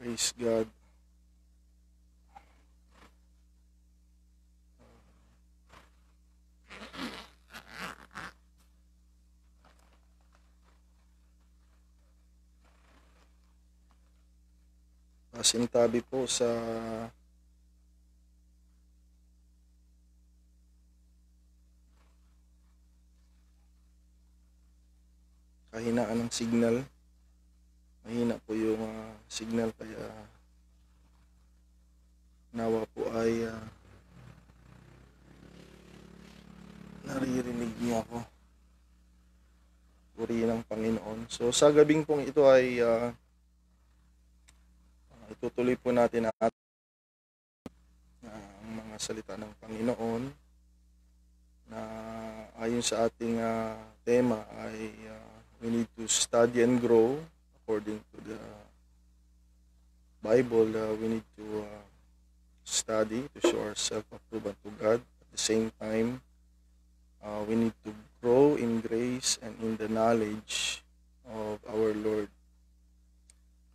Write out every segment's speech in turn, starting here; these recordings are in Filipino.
Praise God. Pasintabi po sa kahinaan ng signal. Mahina po yung signal kaya nawa po ay naririnig niyo ako. Purihin ng Panginoon. So sa gabing pong ito ay itutuloy po natin ang mga salita ng Panginoon na ayon sa ating tema ay we need to study and grow according to the Bible. We need to study to show ourselves approved unto God. At the same time, we need to grow in grace and in the knowledge of our Lord.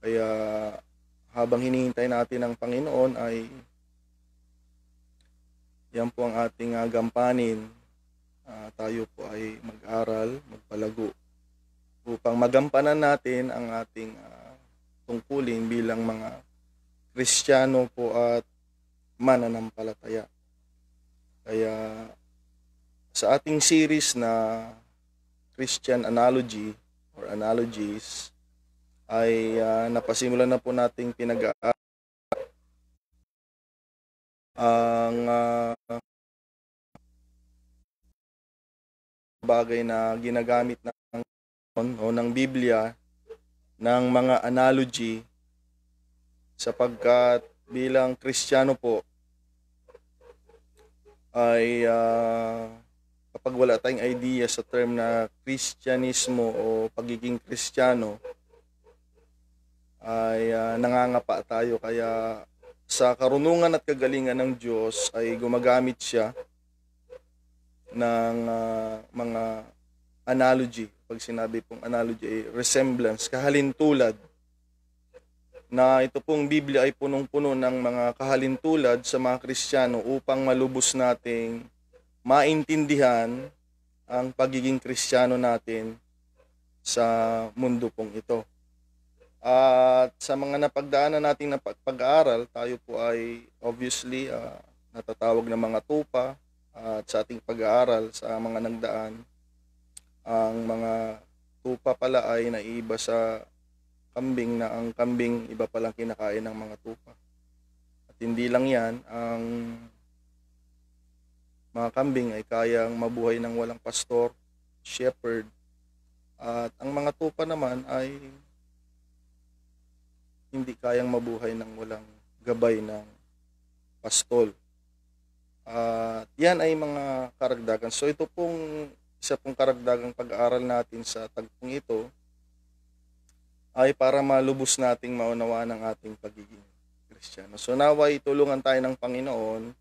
Kaya habang hinihintay natin ang Panginoon ay yan po ang ating gampanin. Tayo po ay mag-aral, magpalago upang magampanan natin ang ating tungkulin bilang mga Kristiyano po at mananampalataya. Kaya sa ating series na Christian Analogy or Analogies ay napasimulan na po nating pinag-aaral ang bagay na ginagamit ng Biblia ng mga analogy sapagkat bilang Kristiyano po ay kapag wala tayong idea sa term na Kristyanismo o pagiging Kristiyano ay nangangapa tayo. Kaya sa karunungan at kagalingan ng Diyos ay gumagamit siya ng mga analogy. Pag sinabi pong analogy ay resemblance, kahalintulad, na ito pong Biblia ay punong-puno ng mga kahalintulad sa mga Kristiyano upang malubos nating maintindihan ang pagiging Kristiyano natin sa mundo pong ito. At sa mga napagdaanan nating pag-aaral, tayo po ay obviously natatawag na mga tupa. At sa ating pag-aaral sa mga nagdaan, ang mga tupa pala ay naiiba sa kambing na ang kambing iba palang kinakain ng mga tupa. At hindi lang yan, ang mga kambing ay kayang mabuhay ng walang pastor, shepherd, at ang mga tupa naman ay hindi kayang mabuhay ng walang gabay ng pastol. At yan ay mga karagdagan. So ito pong isa pong karagdagang pag-aaral natin sa tagpong ito ay para malubos nating maunawaan ang ating pagiging Kristiyano. So naway tulungan tayo ng Panginoon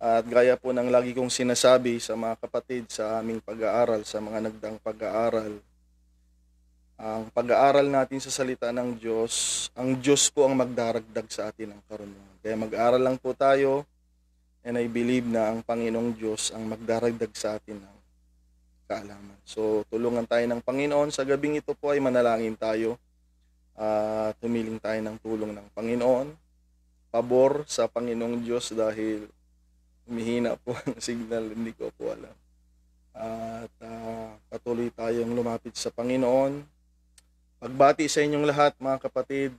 at gaya po ng lagi kong sinasabi sa mga kapatid sa aming pag-aaral, sa mga nagdaang pag-aaral, ang pag-aaral natin sa salita ng Diyos, ang Diyos po ang magdaragdag sa atin ng karunungan. Kaya mag-aaral lang po tayo. And I believe na ang Panginoong Diyos ang magdaragdag sa atin ng kaalaman. So, tulungan tayo ng Panginoon. Sa gabing ito po ay manalangin tayo. Tumiling tayo ng tulong ng Panginoon. Pabor sa Panginoong Diyos dahil humihina po ang signal. Hindi ko po alam. At patuloy tayong lumapit sa Panginoon. Pagbati sa inyong lahat, mga kapatid,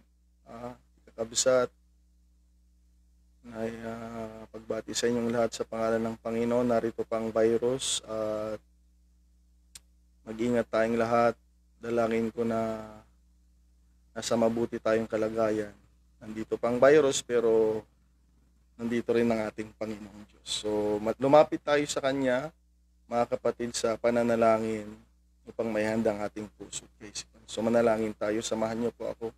kakabsat, ay pagbati sa inyong lahat sa pangalan ng Panginoon. Narito pang virus at mag-ingat tayong lahat. Dalangin ko na nasa mabuti tayong kalagayan. Nandito pang virus pero nandito rin ang ating Panginoong Diyos. So lumapit tayo sa Kanya, mga kapatid, sa pananalangin upang may handa ang ating puso. So manalangin tayo. Samahan niyo po ako.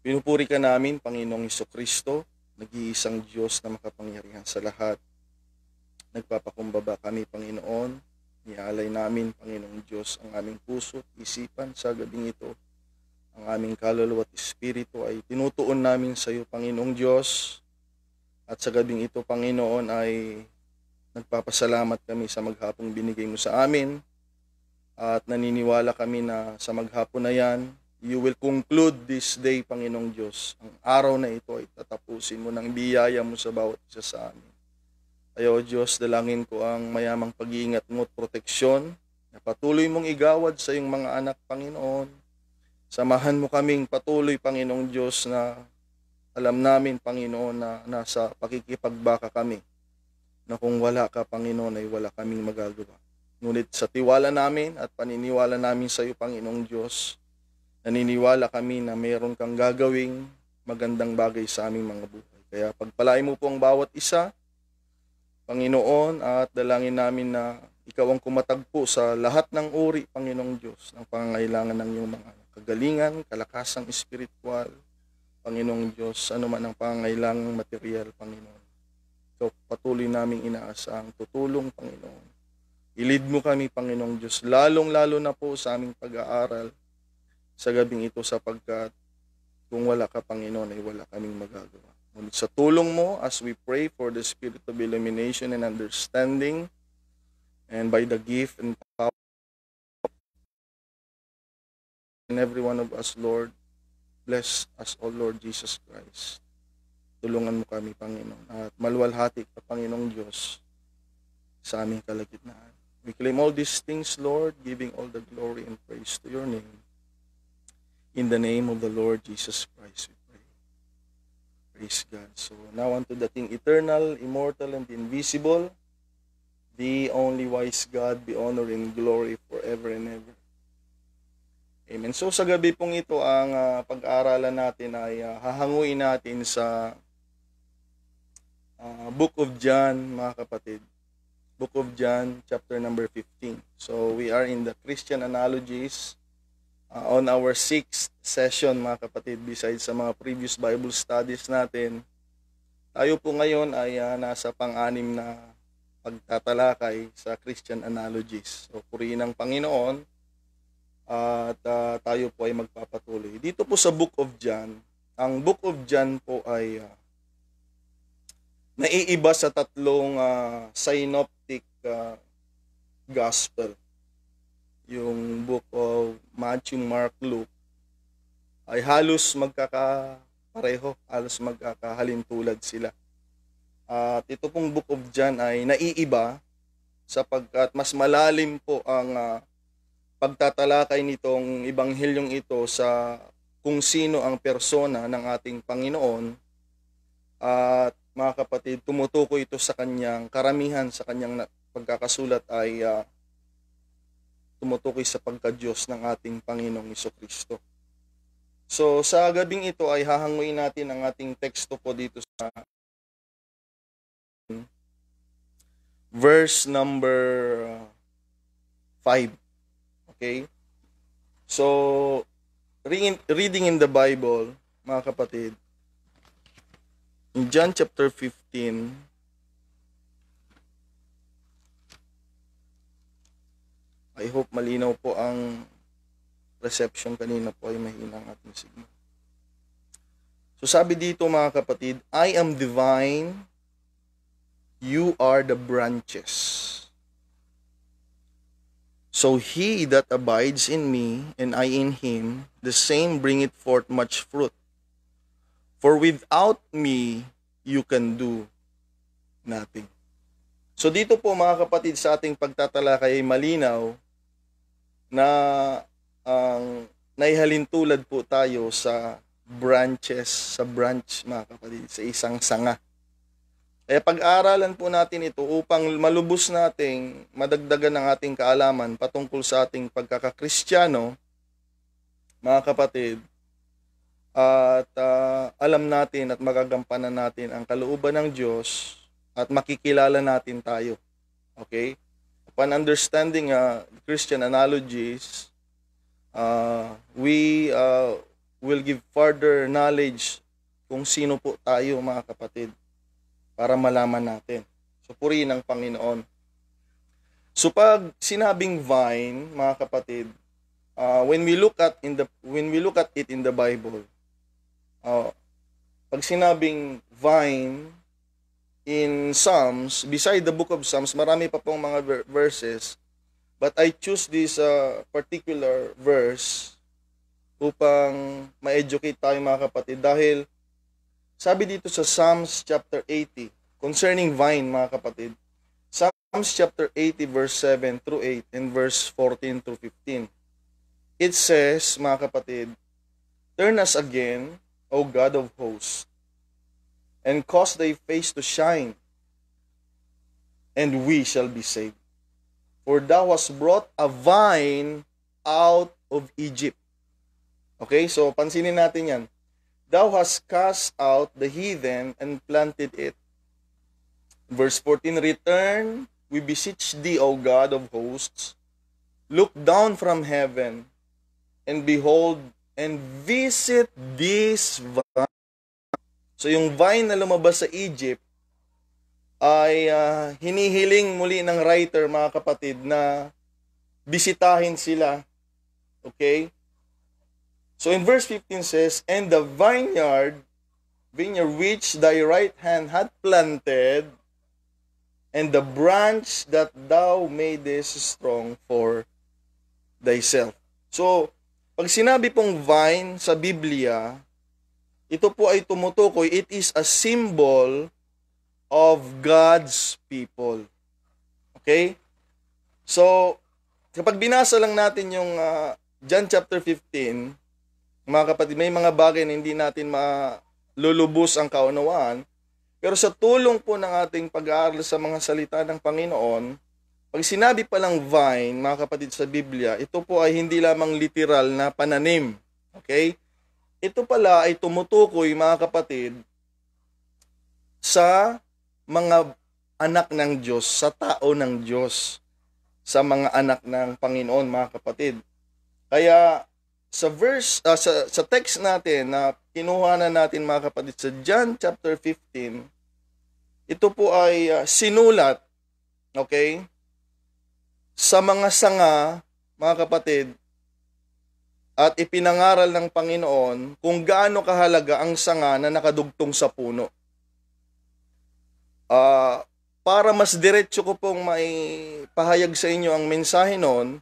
Pinupuri ka namin, Panginoong Hesukristo, nag-iisang Diyos na makapangyarihan sa lahat. Nagpapakumbaba kami, Panginoon. Nialay namin, Panginoong Diyos, ang aming puso at isipan sa gabing ito. ang aming kaluluwa at espiritu ay tinutuon namin sa iyo, Panginoong Diyos. At sa gabing ito, Panginoon, ay nagpapasalamat kami sa maghapong binigay mo sa amin. At naniniwala kami na sa maghapon na yan, you will conclude this day, Panginoong Diyos. Ang araw na ito ay tatapusin mo ng biyaya mo sa bawat isa sa amin. Kaya, O Diyos, dalangin ko ang mayamang pag-iingat mo at proteksyon na patuloy mong igawad sa iyong mga anak, Panginoon. Samahan mo kaming patuloy, Panginoong Diyos, na alam namin, Panginoon, na nasa pakikipagbaka kami, na kung wala ka, Panginoon, ay wala kaming magagawa. Ngunit sa tiwala namin at paniniwala namin sa iyo, Panginoong Diyos, naniniwala kami na mayroon kang gagawing magandang bagay sa aming mga buhay. Kaya pagpalain mo po ang bawat isa, Panginoon, at dalangin namin na ikaw ang kumatagpo sa lahat ng uri, Panginoong Diyos, ng pangangailangan ng iyong mga kagalingan, kalakasang espiritual, Panginoong Diyos, ano man ang pangangailangang material, Panginoon. So, patuloy naming inaasang tutulong, Panginoon. I-lead mo kami, Panginoong Diyos, lalong-lalo na po sa aming pag-aaral sa gabing ito, sapagkat kung wala ka, Panginoon, ay wala kaming magagawa. Ngunit sa tulong mo, as we pray for the spirit of illumination and understanding, and by the gift and power in every one of us, Lord, bless us, O Lord Jesus Christ. Tulungan mo kami, Panginoon, at maluwalhati ka, Panginoong Diyos, sa aming kalagitnaan. We claim all these things, Lord, giving all the glory and praise to your name. In the name of the Lord Jesus Christ, we pray. Praise God. So now unto the King eternal, immortal, and invisible, the only wise God, be honor and glory forever and ever. Amen. So sa gabi pong ito, ang pag-aaralan natin ay hahanguin natin sa Book of John, mga kapatid. Book of John, chapter number 15. So we are in the Christian Analogies on our 6th session, mga kapatid. Besides sa mga previous Bible studies natin, tayo po ngayon ay nasa pang-anim na pagtatalakay sa Christian Analogies. So purihin ang Panginoon at tayo po ay magpapatuloy. Dito po sa Book of John, ang Book of John po ay naiiba sa tatlong synoptic gospel. Yung Book of Matthew, Mark, Luke ay halos magkakapareho, halos magkakahalintulad sila. At ito pong Book of John ay naiiba sapagkat mas malalim po ang pagtatalakay nitong ebanghelyong ito sa kung sino ang persona ng ating Panginoon. At mga kapatid, tumutukoy ito sa kanyang karamihan sa kanyang pagkakasulat ay tumutukoy sa pagka-Diyos ng ating Panginoong Jesucristo. So sa gabing ito ay hahanguin natin ang ating teksto po dito sa verse number 5. Okay? So reading in the Bible, mga kapatid, in John chapter 15, I hope malinaw po ang reception, kanina po ay mahina ang ating signal. So sabi dito, mga kapatid, I am the vine, you are the branches. So he that abides in me, and I in him, the same bringeth forth much fruit. For without me, you can do nothing. So dito po, mga kapatid, sa ating pagtatalakay ay malinaw na ang naihalintulad po tayo sa branches, sa branch, mga kapatid, sa isang sanga. Kaya pag-aaralan po natin ito upang malubos nating madagdagan ng ating kaalaman patungkol sa ating pagkakakristyano, mga kapatid, at alam natin at magagampanan natin ang kalooban ng Diyos at makikilala natin tayo. Okay? Upon understanding Christian analogies, we will give further knowledge kung sino po tayo, mga kapatid, para malaman natin. So, purihin ang Panginoon. So, pag sinabing vine, mga kapatid, when we look at it in the Bible, pag sinabing vine in Psalms, beside the book of Psalms, marami pa pong mga verses, but I choose this particular verse upang ma-educate tayo mga kapatid, dahil sabi dito sa Psalms chapter 80 concerning vine mga kapatid, Psalms chapter 80 verse 7 through 8 and verse 14 through 15. It says, mga kapatid, "Turn us again, O God of hosts, and cause thy face to shine, and we shall be saved. For thou hast brought a vine out of Egypt." Okay, so pansinin natin yan. "Thou hast cast out the heathen and planted it." Verse 14, "Return, we beseech thee, O God of hosts. Look down from heaven, and behold, and visit this vine." So yung vine na lumabas sa Egypt ay hinihiling muli ng writer, mga kapatid, na bisitahin sila. Okay? So in verse 15 says, "And the vineyard which thy right hand had planted, and the branch that thou madest strong for thyself." So, pag sinabi pong vine sa Biblia, ito po ay tumutukoy, it is a symbol of God's people. Okay? So, kapag binasa lang natin yung John chapter 15, mga kapatid, may mga bagay na hindi natin malulubos ang kaunawaan, pero sa tulong po ng ating pag-aaral sa mga salita ng Panginoon, pag sinabi palang vine, mga kapatid, sa Biblia, ito po ay hindi lamang literal na pananim. Okay? Ito pala ay tumutukoy, mga kapatid, sa mga anak ng Diyos, sa tao ng Diyos, sa mga anak ng Panginoon, mga kapatid. Kaya sa text natin na kinuha na natin, mga kapatid, sa John chapter 15, ito po ay sinulat, okay, sa mga sanga, mga kapatid, at ipinangaral ng Panginoon kung gaano kahalaga ang sanga na nakadugtong sa puno. Para mas diretso ko pong maipahayag sa inyo ang mensahe noon,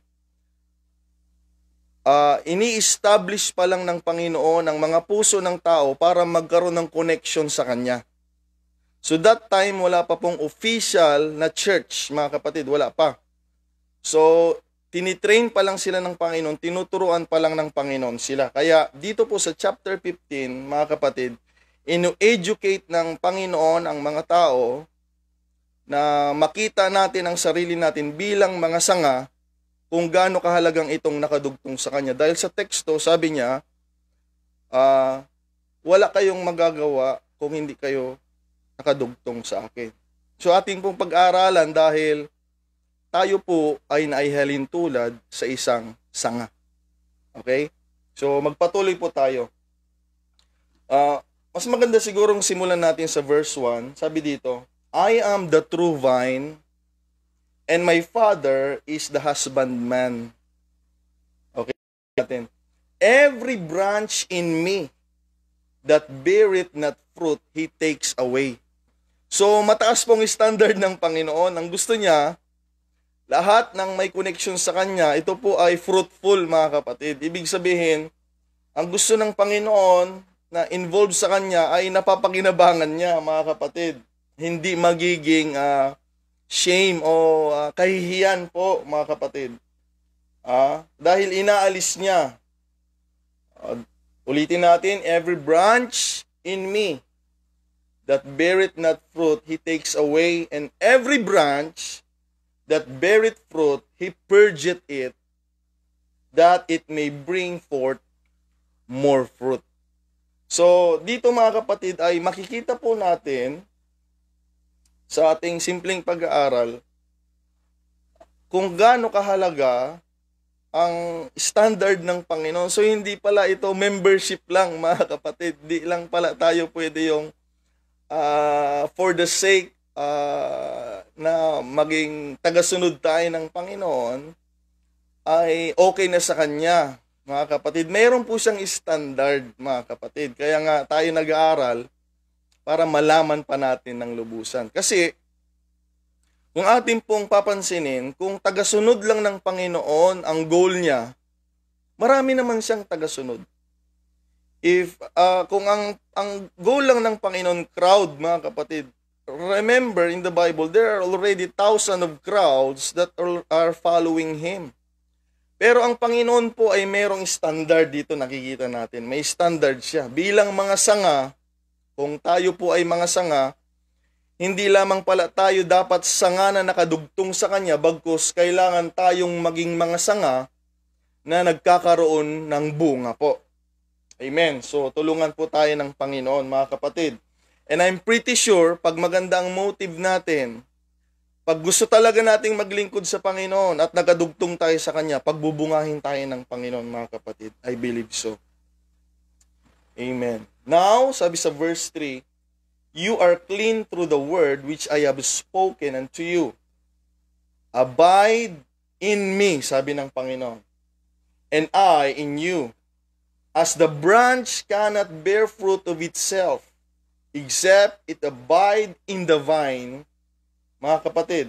ini-establish pa lang ng Panginoon ang mga puso ng tao para magkaroon ng connection sa Kanya. So that time, wala pa pong official na church, mga kapatid, wala pa. So, tinitrain pa lang sila ng Panginoon, tinuturuan pa lang ng Panginoon sila. Kaya dito po sa chapter 15, mga kapatid, inu-educate ng Panginoon ang mga tao na makita natin ang sarili natin bilang mga sanga kung gaano kahalagang itong nakadugtong sa Kanya. Dahil sa teksto, sabi niya, wala kayong magagawa kung hindi kayo nakadugtong sa akin. So ating pong pag-aaralan dahil tayo po ay naihalin tulad sa isang sanga. Okay? So magpatuloy po tayo. Mas maganda sigurong simulan natin sa verse 1. Sabi dito, "I am the true vine, and my Father is the husbandman." Okay natin. "Every branch in me that beareth not fruit, He takes away." So, mataas pong standard ng Panginoon. Ang gusto niya, lahat ng may connection sa Kanya, ito po ay fruitful, mga kapatid. Ibig sabihin, ang gusto ng Panginoon na involved sa Kanya ay napapakinabangan niya, mga kapatid. Hindi magiging shame o kahihiyan po, mga kapatid. Dahil inaalis niya. Ulitin natin, "Every branch in me that beareth not fruit, He takes away, and every branch that beareth fruit, He purgeth it, that it may bring forth more fruit." So, dito, mga kapatid, ay makikita po natin sa ating simpleng pag-aaral kung gaano kahalaga ang standard ng Panginoon. So, hindi pala ito membership lang, mga kapatid. Di lang pala tayo pwede yung for the sake na maging tagasunod tayo ng Panginoon, ay okay na sa kanya, mga kapatid. Mayroon po siyang standard, mga kapatid. Kaya nga tayo nag-aaral para malaman pa natin ng lubusan. Kasi kung atin pong papansinin, kung tagasunod lang ng Panginoon ang goal niya, marami naman siyang tagasunod. Kung ang goal lang ng Panginoon crowd, mga kapatid, remember in the Bible there are already thousands of crowds that are following Him. Pero ang Panginoon po ay merong standard dito, nakikita natin. May standard siya. Bilang mga sanga, kung tayo po ay mga sanga, hindi lamang pala tayo dapat sanga na nakadugtong sa Kanya, bagkus kailangan tayong maging mga sanga na nagkakaroon ng bunga po. Amen. So, tulungan po tayo ng Panginoon, mga kapatid. And I'm pretty sure, pag maganda ang motive natin, pag gusto talaga nating maglingkod sa Panginoon at nakadugtong tayo sa Kanya, pagbubungahin tayo ng Panginoon, mga kapatid. I believe so. Amen. Now, sabi sa verse 3, you are clean through the word which I have spoken unto you. Abide in me, sabi ng Panginoon, and I in you. As the branch cannot bear fruit of itself, except it abide in the vine, mga kapatid,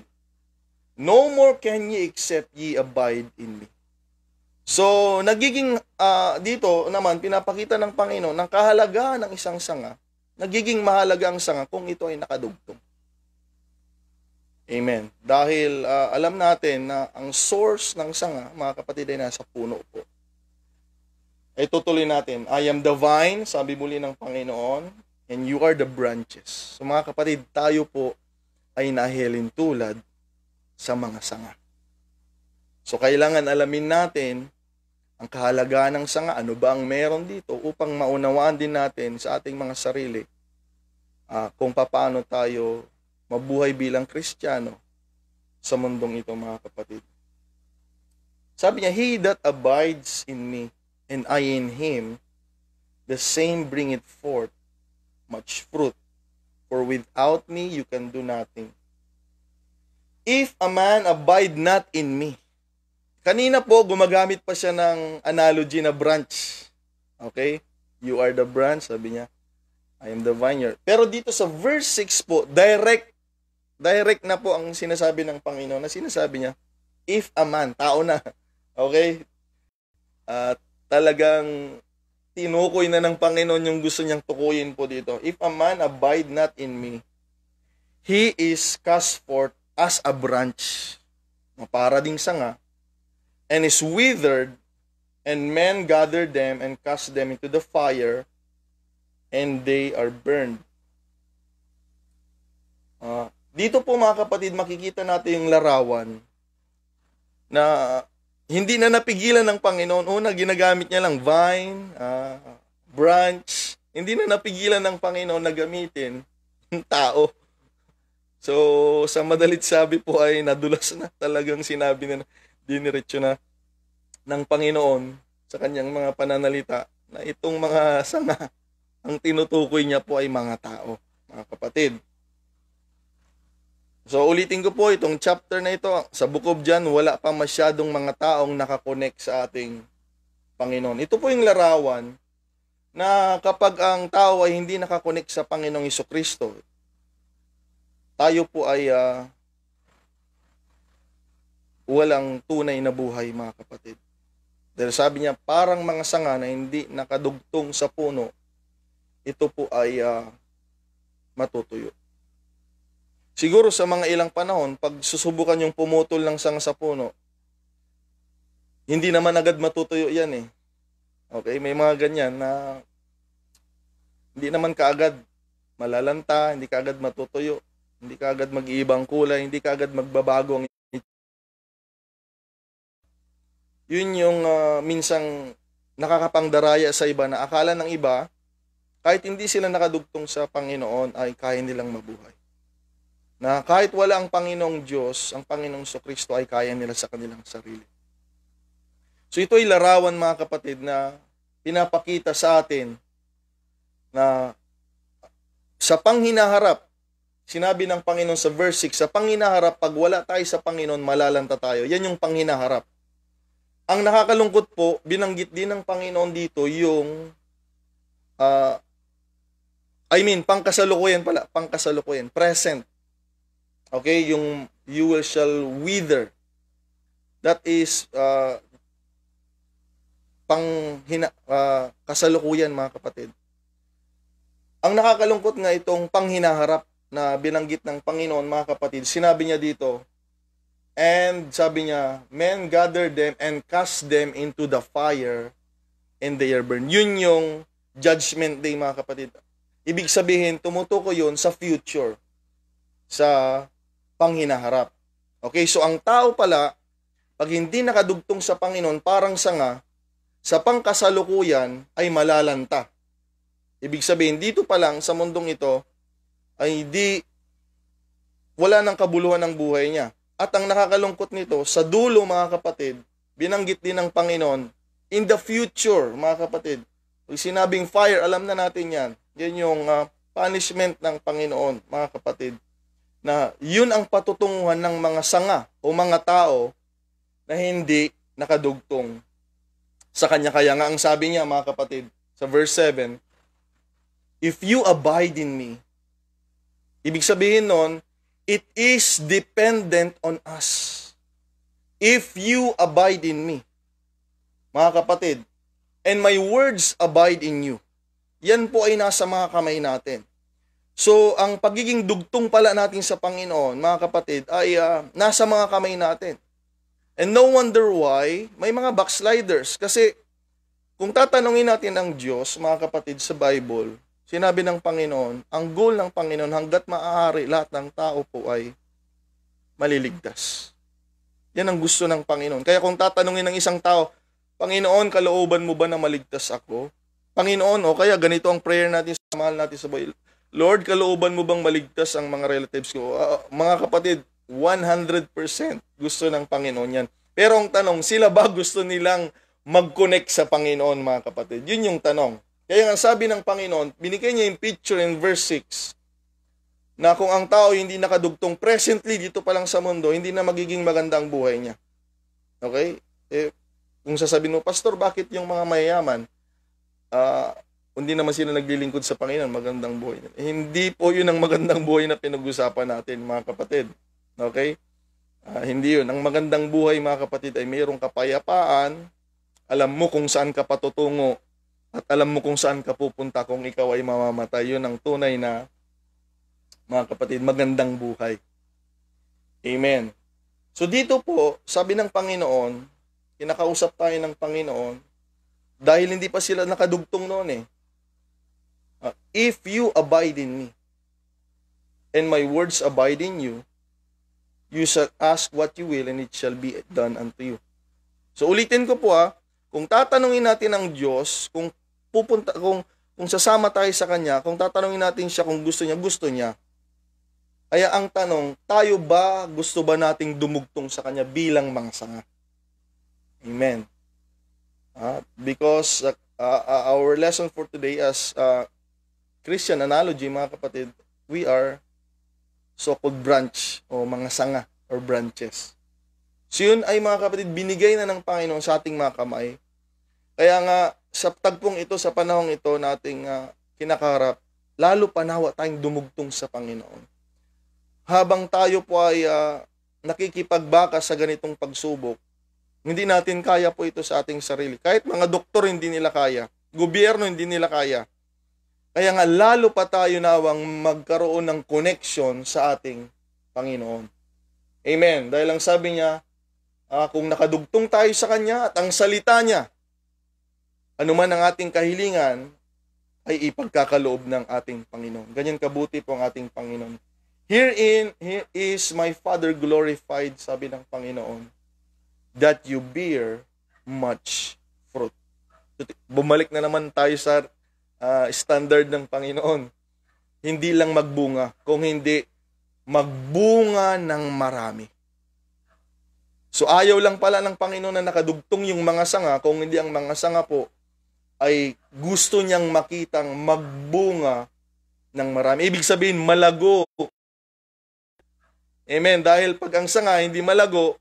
no more can ye except ye abide in me. So, nagiging dito naman, pinapakita ng Panginoon ng kahalagahan ng isang sanga. Nagiging mahalaga ang sanga kung ito ay nakadugtong. Amen. Dahil alam natin na ang source ng sanga, mga kapatid, ay nasa puno po. Ay tutuloy natin, I am the vine, sabi muli ng Panginoon, and you are the branches. So mga kapatid, tayo po ay nahilin tulad sa mga sanga. So kailangan alamin natin ang kahalagahan ng sanga, ano ba ang meron dito upang maunawaan din natin sa ating mga sarili kung paano tayo mabuhay bilang Kristiyano sa mundong ito, mga kapatid. Sabi niya, he that abides in me and I in him, the same bringeth forth much fruit. For without me, you can do nothing. If a man abide not in me. Kanina po, gumagamit pa siya ng analogy na branch. Okay? You are the branch, sabi niya. I am the vineyard. Pero dito sa verse 6 po, direct na po ang sinasabi ng Panginoon na sinasabi niya, if a man, tao na. Okay? Talagang tinukoy na ng Panginoon yung gusto niyang tukuyin po dito. If a man abide not in me, he is cast forth as a branch, para ding sanga, and is withered, and men gather them and cast them into the fire, and they are burned. Dito po, mga kapatid, makikita natin yung larawan na hindi na napigilan ng Panginoon. Una, ginagamit niya lang vine, branch. Hindi na napigilan ng Panginoon na gamitin yung tao. So, sa madalit sabi po ay nadulas na talagang sinabi na diniretso na ng Panginoon sa kanyang mga pananalita na itong mga sanga, ang tinutukoy niya po ay mga tao, mga kapatid. So, ulitin ko po itong chapter na ito. Sa Book of John, wala pa masyadong mga taong nakakonect sa ating Panginoon. Ito po yung larawan na kapag ang tao ay hindi nakakonect sa Panginoong Jesucristo, tayo po ay walang tunay na buhay, mga kapatid. Dahil sabi niya, parang mga sanga na hindi nakadugtong sa puno, ito po ay matutuyo. Siguro sa mga ilang panahon, pag susubukan yung pumutol ng sanga sa puno, hindi naman agad matutuyo yan eh. Okay, may mga ganyan na hindi naman kaagad malalanta, hindi kaagad matutuyo, hindi kaagad mag-iibang kulay, hindi kaagad magbabago ang yun yung minsang nakakapangdaraya sa iba na akala ng iba, kahit hindi sila nakadugtong sa Panginoon, ay kaya nilang mabuhay. Na kahit wala ang Panginoong Diyos, ang Panginoong Jesucristo ay kaya nila sa kanilang sarili. So ito ay larawan, mga kapatid, na pinapakita sa atin na sa panghinaharap, sinabi ng Panginoon sa verse 6, sa panghinaharap, pag wala tayo sa Panginoon, malalanta tayo. Yan yung panghinaharap. Ang nakakalungkot po, binanggit din ng Panginoon dito yung ah, pangkasalukuyan pala, pangkasalukuyan, present. Okay, yung you will shall wither. That is kasalukuyan, mga kapatid. Ang nakakalungkot nga itong panghinaharap na binanggit ng Panginoon, mga kapatid. Sinabi niya dito, and sabi niya, men gather them and cast them into the fire and they are burned. Yun yung judgment day, mga kapatid. Ibig sabihin, tumutukoy yun sa future, sa panghinaharap. Okay, so ang tao pala, pag hindi nakadugtong sa Panginoon, parang sanga, sa pangkasalukuyan ay malalanta. Ibig sabihin, dito pa lang sa mundong ito, ay wala ng kabuluhan ng buhay niya. At ang nakakalungkot nito, sa dulo, mga kapatid, binanggit din ng Panginoon, in the future, mga kapatid, pag sinabing fire, alam na natin yan. Yan yung punishment ng Panginoon, mga kapatid, na yun ang patutunguhan ng mga sanga o mga tao na hindi nakadugtong sa Kanya. Kaya nga ang sabi niya, mga kapatid, sa verse 7, if you abide in me, ibig sabihin nun, it is dependent on us. If you abide in me, mga kapatid, and my words abide in you, yan po ay nasa mga kamay natin. So, ang pagiging dugtong pala natin sa Panginoon, mga kapatid, ay nasa mga kamay natin. And no wonder why may mga backsliders. Kasi kung tatanungin natin ang Diyos, mga kapatid, sa Bible, sinabi ng Panginoon, ang goal ng Panginoon, hanggat maaari, lahat ng tao po ay maliligtas. Yan ang gusto ng Panginoon. Kaya kung tatanungin ng isang tao, Panginoon, kalooban mo ba na maligtas ako? Panginoon, o kaya ganito ang prayer natin sa mahal natin sa Bible. Lord, kalooban mo bang maligtas ang mga relatives ko? Mga kapatid, 100% gusto ng Panginoon yan. Pero ang tanong, sila ba gusto nilang mag-connect sa Panginoon, mga kapatid? Yun yung tanong. Kaya nga sabi ng Panginoon, binigay niya yung picture in verse 6, na kung ang tao hindi nakadugtong presently dito pa lang sa mundo, hindi na magiging maganda ang buhay niya. Okay? Kung sasabihin mo, Pastor, bakit yung mga mayayaman, hindi naman sila naglilingkod sa Panginoon, magandang buhay. Hindi po yun ang magandang buhay na pinag-usapan natin, mga kapatid. Okay? Hindi yun. Ang magandang buhay, mga kapatid, ay mayroong kapayapaan, alam mo kung saan ka patutungo, at alam mo kung saan ka pupunta kung ikaw ay mamamatay. Yun ang tunay na, mga kapatid, magandang buhay. Amen. So dito po, sabi ng Panginoon, kinakausap tayo ng Panginoon, dahil hindi pa sila nakadugtong noon eh. If you abide in me, and my words abide in you, you shall ask what you will, and it shall be done unto you. So ulitin ko po kung tatanungin natin ang Diyos, kung sasama tayo sa Kanya, kung tatanungin natin siya kung gusto niya. Kaya ang tanong, tayo ba, gusto ba nating dumugtong sa Kanya bilang mga sanga? Amen. Because our lesson for today as Christian analogy, mga kapatid, we are so-called branch o mga sanga or branches. So yun ay, mga kapatid, binigay na ng Panginoon sa ating mga kamay. Kaya nga, sa tagpong ito, sa panahong ito nating kinakaharap, lalo pa nawa tayong dumugtong sa Panginoon. Habang tayo po ay nakikipagbaka sa ganitong pagsubok, hindi natin kaya po ito sa ating sarili. Kahit mga doktor hindi nila kaya, gobyerno hindi nila kaya. Kaya nga lalo pa tayo nawang magkaroon ng connection sa ating Panginoon. Amen. Dahil ang sabi niya, kung nakadugtong tayo sa Kanya at ang salita niya, anuman ang ating kahilingan, ay ipagkakaloob ng ating Panginoon. Ganyan kabuti po ang ating Panginoon. Here is my Father glorified, sabi ng Panginoon, that you bear much fruit. Bumalik na naman tayo sa standard ng Panginoon. Hindi lang magbunga, kung hindi magbunga ng marami. So ayaw lang pala ng Panginoon na nakadugtong yung mga sanga, kung hindi ang mga sanga po ay gusto niyang makitang magbunga ng marami. Ibig sabihin, malago. Amen. Dahil pag ang sanga hindi malago,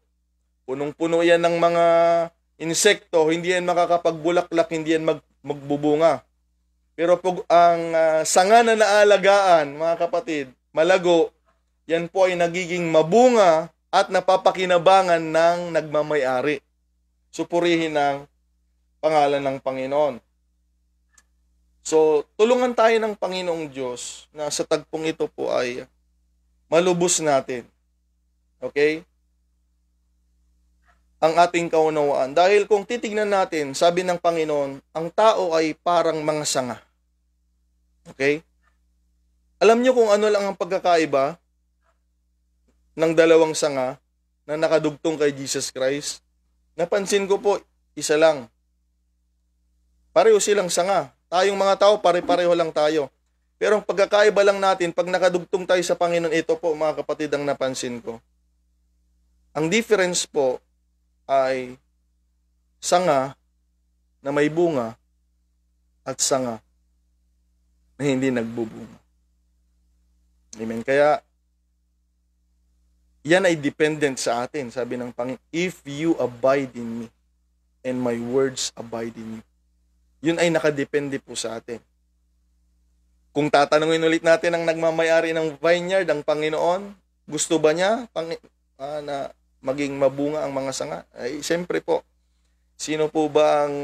punong-puno yan ng mga insekto, hindi yan makakapagbulaklak, hindi yan magbubunga. Pero pag ang sanga na naalagaan, mga kapatid, malago, yan po ay nagiging mabunga at napapakinabangan ng nagmamay-ari. Supurihin ng pangalan ng Panginoon. So, tulungan tayo ng Panginoong Diyos na sa tagpong ito po ay malubos natin. Okay? Ang ating kaunawaan. Dahil kung titignan natin, sabi ng Panginoon, ang tao ay parang mga sanga. Okay? Alam nyo kung ano lang ang pagkakaiba ng dalawang sanga na nakadugtong kay Jesus Christ? Napansin ko po, isa lang. Pareho silang sanga. Tayong mga tao, pare-pareho lang tayo. Pero ang pagkakaiba lang natin, pag nakadugtong tayo sa Panginoon, ito po mga kapatid ang napansin ko. Ang difference po ay sanga na may bunga at sanga na hindi nagbubunga. Amen. Kaya, yan ay dependent sa atin, sabi ng Panginoon. If you abide in me and my words abide in you. Yun ay nakadepende po sa atin. Kung tatanungin ulit natin ang nagmamayari ng vineyard, ang Panginoon, gusto ba niya na maging mabunga ang mga sanga? Ay, siyempre po. Sino po ba ang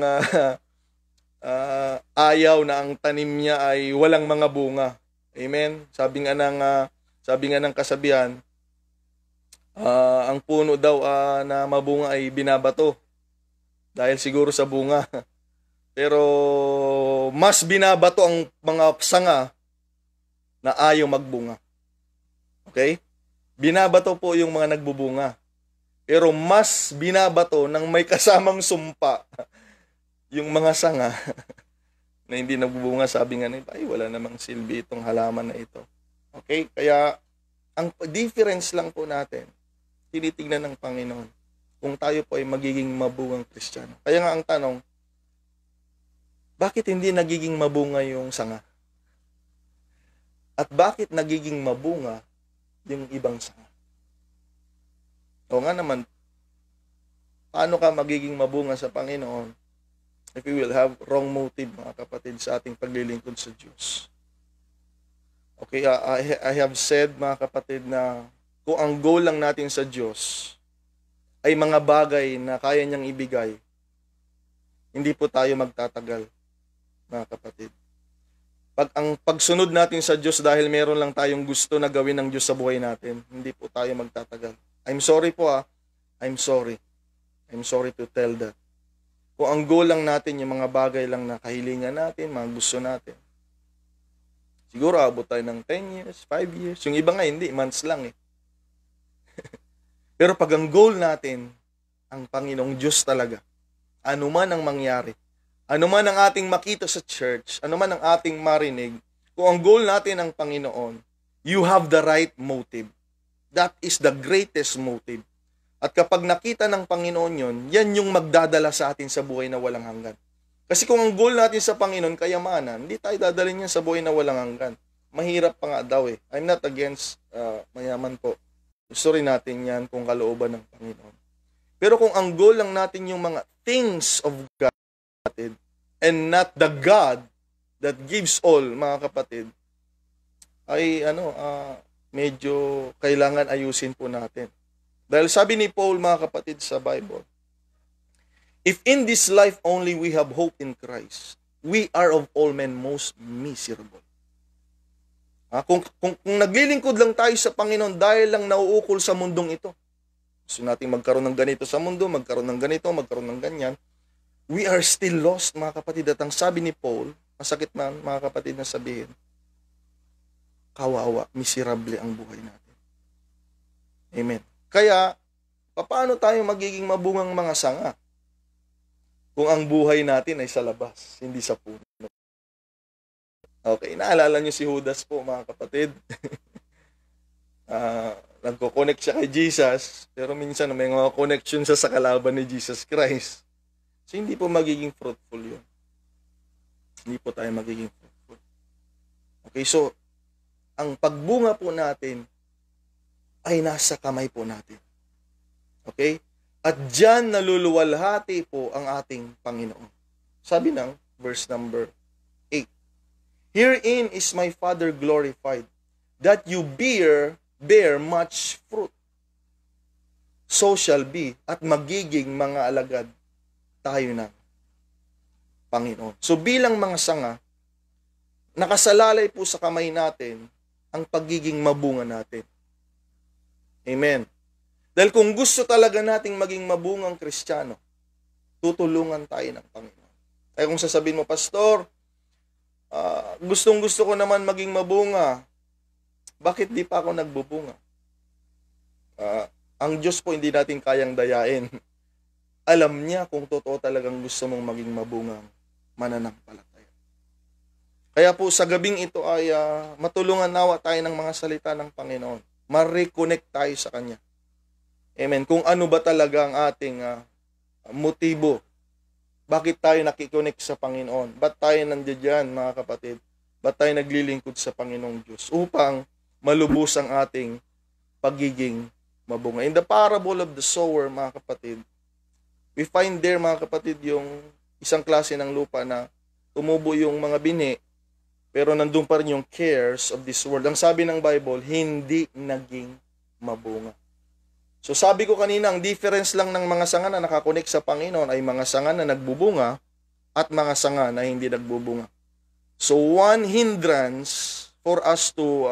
ayaw na ang tanim niya ay walang mga bunga? Amen? Sabi nga ng kasabihan, ang puno daw na mabunga ay binabato. Dahil siguro sa bunga. Pero mas binabato ang mga sanga na ayaw magbunga. Okay? Binabato po yung mga nagbubunga. Pero mas binabato ng may kasamang sumpa yung mga sanga na hindi nagbubunga. Sabi nga nila, ay wala namang silbi itong halaman na ito. Okay? Kaya ang difference lang po natin, tinitignan ng Panginoon kung tayo po ay magiging mabungang Kristiyano. Kaya nga ang tanong, bakit hindi nagiging mabunga yung sanga? At bakit nagiging mabunga yung ibang sanga? O nga naman, paano ka magiging mabunga sa Panginoon if you will have wrong motive, mga kapatid, sa ating paglilingkod sa Diyos? Okay, I have said, mga kapatid, na kung ang goal lang natin sa Diyos ay mga bagay na kaya niyang ibigay, hindi po tayo magtatagal, mga kapatid. Ang pagsunod natin sa Diyos dahil meron lang tayong gusto na gawin ng Diyos sa buhay natin, hindi po tayo magtatagal. I'm sorry po I'm sorry. I'm sorry to tell that. Kung ang goal lang natin, yung mga bagay lang na kahilingan natin, mga gusto natin, siguro abot tayo ng 10 years, 5 years. Yung iba nga hindi, months lang eh. Pero pag ang goal natin, ang Panginoong Diyos talaga, ano man ang mangyari, ano man ang ating makita sa church, ano man ang ating marinig, kung ang goal natin ang Panginoon, you have the right motive. That is the greatest motive. At kapag nakita ng Panginoon yon, yan yung magdadala sa atin sa buhay na walang hanggan. Kasi kung ang goal natin sa Panginoon, kayamanan, hindi tayo dadalhin yan sa buhay na walang hanggan. Mahirap pa nga daw eh. I'm not against mayaman po. Gusto rin natin yan kung kalooban ng Panginoon. Pero kung ang goal lang natin yung mga things of God, and not the God that gives all, mga kapatid, ay medyo kailangan ayusin po natin. Dahil sabi ni Paul, mga kapatid, sa Bible, if in this life only we have hope in Christ, we are of all men most miserable. Kung naglilingkod lang tayo sa Panginoon dahil lang nauukol sa mundong ito, gusto natin magkaroon ng ganito sa mundo, magkaroon ng ganito, magkaroon ng ganyan, we are still lost, mga kapatid. At ang sabi ni Paul, masakit man, mga kapatid, na sabihin, kawawa, miserable ang buhay natin. Amen. Kaya, paano tayo magiging mabungang mga sanga kung ang buhay natin ay sa labas, hindi sa puno? Okay, naalala niyo si Judas po, mga kapatid. Nagko-connect siya kay Jesus, pero minsan may mga connection siya sa kalaban ni Jesus Christ. So, hindi po magiging fruitful yun. Hindi po tayo magiging fruitful. Okay, so, ang pagbunga po natin ay nasa kamay po natin. Okay? At diyan naluluwalhati po ang ating Panginoon. Sabi ng verse number 8. Herein is my Father glorified, that you bear much fruit. So shall be, at magiging mga alagad tayo ng Panginoon. So bilang mga sanga, nakasalalay po sa kamay natin ang pagiging mabunga natin. Amen. Dahil kung gusto talaga nating maging mabungang Kristiyano, tutulungan tayo ng Panginoon. Kaya kung sasabihin mo, Pastor, gustong-gusto ko naman maging mabunga, bakit di pa ako nagbubunga? Ang Diyos po hindi natin kayang dayain. Alam niya kung totoo talagang gusto mong maging mabungang mananampalataya. Kaya po sa gabing ito ay matulungan nawa tayo ng mga salita ng Panginoon. Ma-reconnect tayo sa Kanya. Amen. Kung ano ba talaga ang ating motibo. Bakit tayo nakikonnect sa Panginoon? Ba't tayo nandiyan, mga kapatid? Ba't tayo naglilingkod sa Panginoong Diyos? Upang malubos ang ating pagiging mabunga. In the parable of the sower, mga kapatid, we find there, mga kapatid, yung isang klase ng lupa na tumubo yung mga bini, pero nandun pa rin yung cares of this world. Ang sabi ng Bible, hindi naging mabunga. So sabi ko kanina, ang difference lang ng mga sanga na nakakonek sa Panginoon ay mga sanga na nagbubunga at mga sanga na hindi nagbubunga. So one hindrance for us to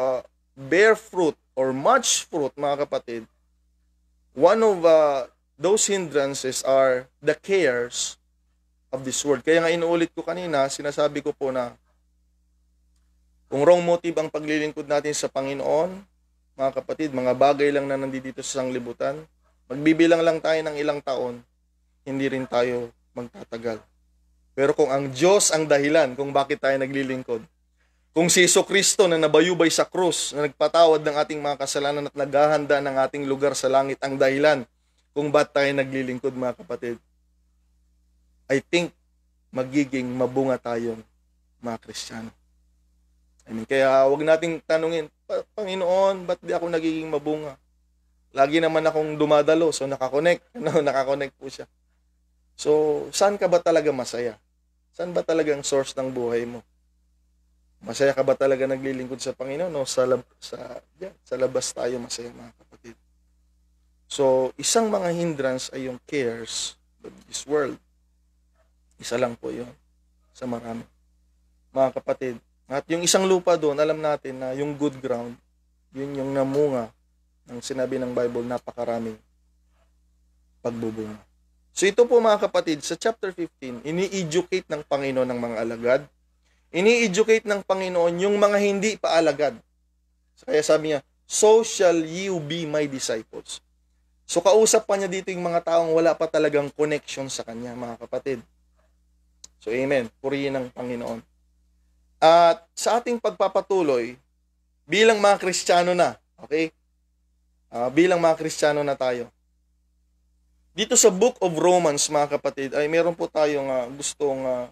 bear fruit or much fruit, mga kapatid, one of those hindrances are the cares of this world. Kaya nga inuulit ko kanina, sinasabi ko po na kung wrong motive ang paglilingkod natin sa Panginoon, mga kapatid, mga bagay lang na nandito sa sanglibutan, magbibilang lang tayo ng ilang taon, hindi rin tayo magtatagal. Pero kung ang Diyos ang dahilan kung bakit tayo naglilingkod, kung si Jesucristo na nabayubay sa krus, na nagpatawad ng ating mga kasalanan at naghahanda ng ating lugar sa langit ang dahilan kung bakit tayo naglilingkod, mga kapatid, I think magiging mabunga tayong mga Kristiyano. I mean, kaya wag nating tanungin, Panginoon, ba't di ako nagiging mabunga? Lagi naman akong dumadalo, so nakakonect. Nakakonect po siya. So, saan ka ba talaga masaya? Saan ba talaga ang source ng buhay mo? Masaya ka ba talaga naglilingkod sa Panginoon? O sa labas tayo masaya, mga kapatid? So, isang mga hindrance ay yung cares of this world. Isa lang po yun sa marami. Mga kapatid, at yung isang lupa doon, alam natin na yung good ground, yun yung namunga ng sinabi ng Bible, napakaraming pagbubunga. So ito po, mga kapatid, sa chapter 15, ini-educate ng Panginoon ng mga alagad. Ini-educate ng Panginoon yung mga hindi pa alagad. Kaya sabi niya, so shall you be my disciples. So kausap pa niya dito yung mga taong wala pa talagang connection sa Kanya, mga kapatid. So amen, purihin ng Panginoon. At sa ating pagpapatuloy, bilang mga Kristiyano na, okay? Bilang mga Kristiyano na tayo. Dito sa Book of Romans, mga kapatid, ay meron po tayong gustong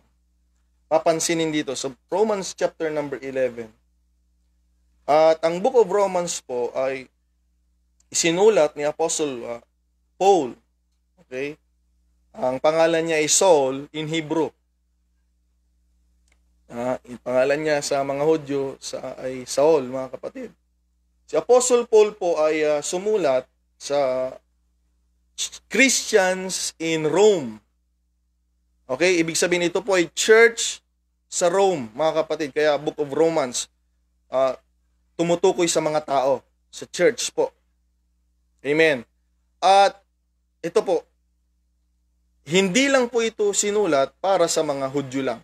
papansinin dito sa Romans chapter number 11. At ang Book of Romans po ay isinulat ni Apostle Paul. Okay? Ang pangalan niya ay Saul in Hebrew. Yung pangalan niya sa mga Hudyo ay Saul, mga kapatid. Si Apostle Paul po ay sumulat sa Christians in Rome. Okay, ibig sabihin ito po ay church sa Rome, mga kapatid. Kaya Book of Romans, tumutukoy sa mga tao, sa church po. Amen. At ito po, hindi lang po ito sinulat para sa mga Hudyo lang.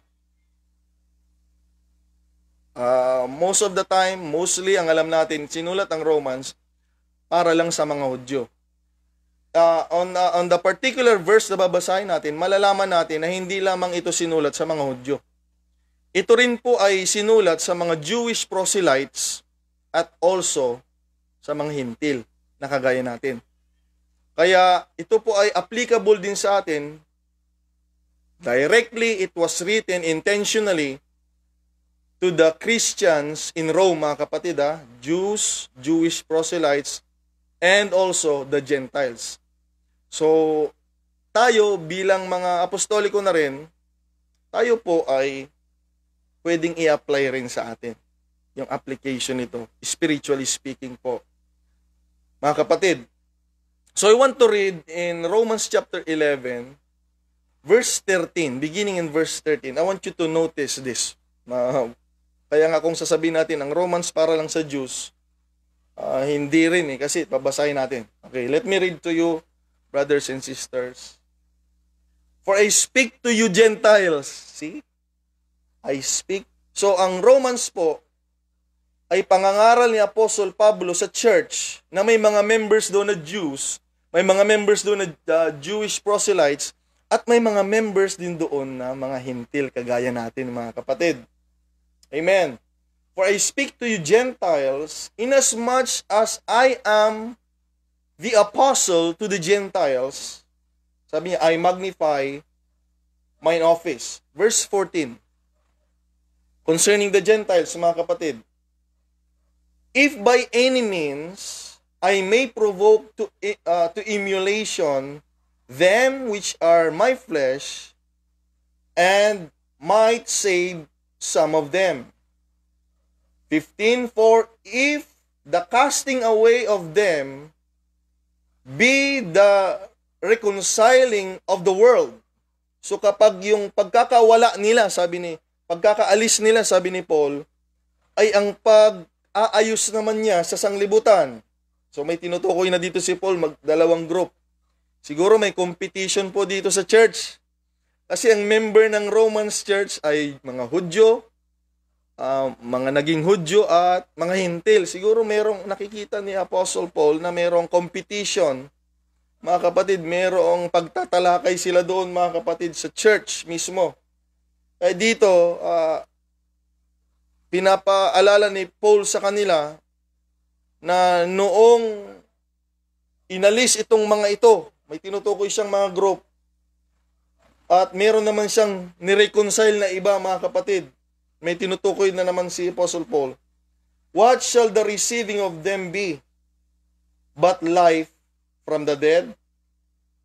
Most of the time, mostly ang alam natin, sinulat ang Romans para lang sa mga Hudyo. On the particular verse na babasahin natin, malalaman natin na hindi lamang ito sinulat sa mga Hudyo. Ito rin po ay sinulat sa mga Jewish proselytes at also sa mga Hintil na kagaya natin. Kaya ito po ay applicable din sa atin. Directly, it was written intentionally to the Christians in Rome, mga kapatid, Jews, Jewish proselytes, and also the Gentiles. So, tayo bilang mga apostoliko na rin, tayo po ay pwedeng i-apply rin sa atin yung application nito, spiritually speaking po. Mga kapatid, so I want to read in Romans chapter 11, verse 13, beginning in verse 13. I want you to notice this. Kaya nga kung sasabihin natin, ang Romans para lang sa Jews, hindi rin kasi babasahin natin. Okay, let me read to you, brothers and sisters. For I speak to you Gentiles. See? I speak. So ang Romans po, ay pangangaral ni Apostle Pablo sa church na may mga members doon na Jews, may mga members doon na Jewish proselytes, at may mga members din doon na mga hintil kagaya natin mga kapatid. Amen. For I speak to you Gentiles, inasmuch as I am the apostle to the Gentiles. Sabi niya, I magnify mine office. Verse 14. Concerning the Gentiles, mga kapatid, if by any means I may provoke to emulation them which are my flesh, and might save some of them. 15, for if the casting away of them be the reconciling of the world. So kapag yung pagkakawala nila, pagkakaalis nila, sabi ni Paul, ay ang pag-aayos naman niya sa sanglibutan. So may tinutukoy na dito si Paul, magdalawang group. Siguro may competition po dito sa church. Kasi ang member ng Romans Church ay mga Hudyo, mga naging Hudyo at mga Hintil. Siguro merong nakikita ni Apostle Paul na merong competition. Mga kapatid, merong pagtatalakay sila doon, mga kapatid, sa church mismo. Kaya dito, pinapaalala ni Paul sa kanila na noong inalis itong mga ito, may tinutukoy siyang mga group, at meron naman siyang nireconcile na iba, mga kapatid. May tinutukoy na naman si Apostle Paul. What shall the receiving of them be but life from the dead?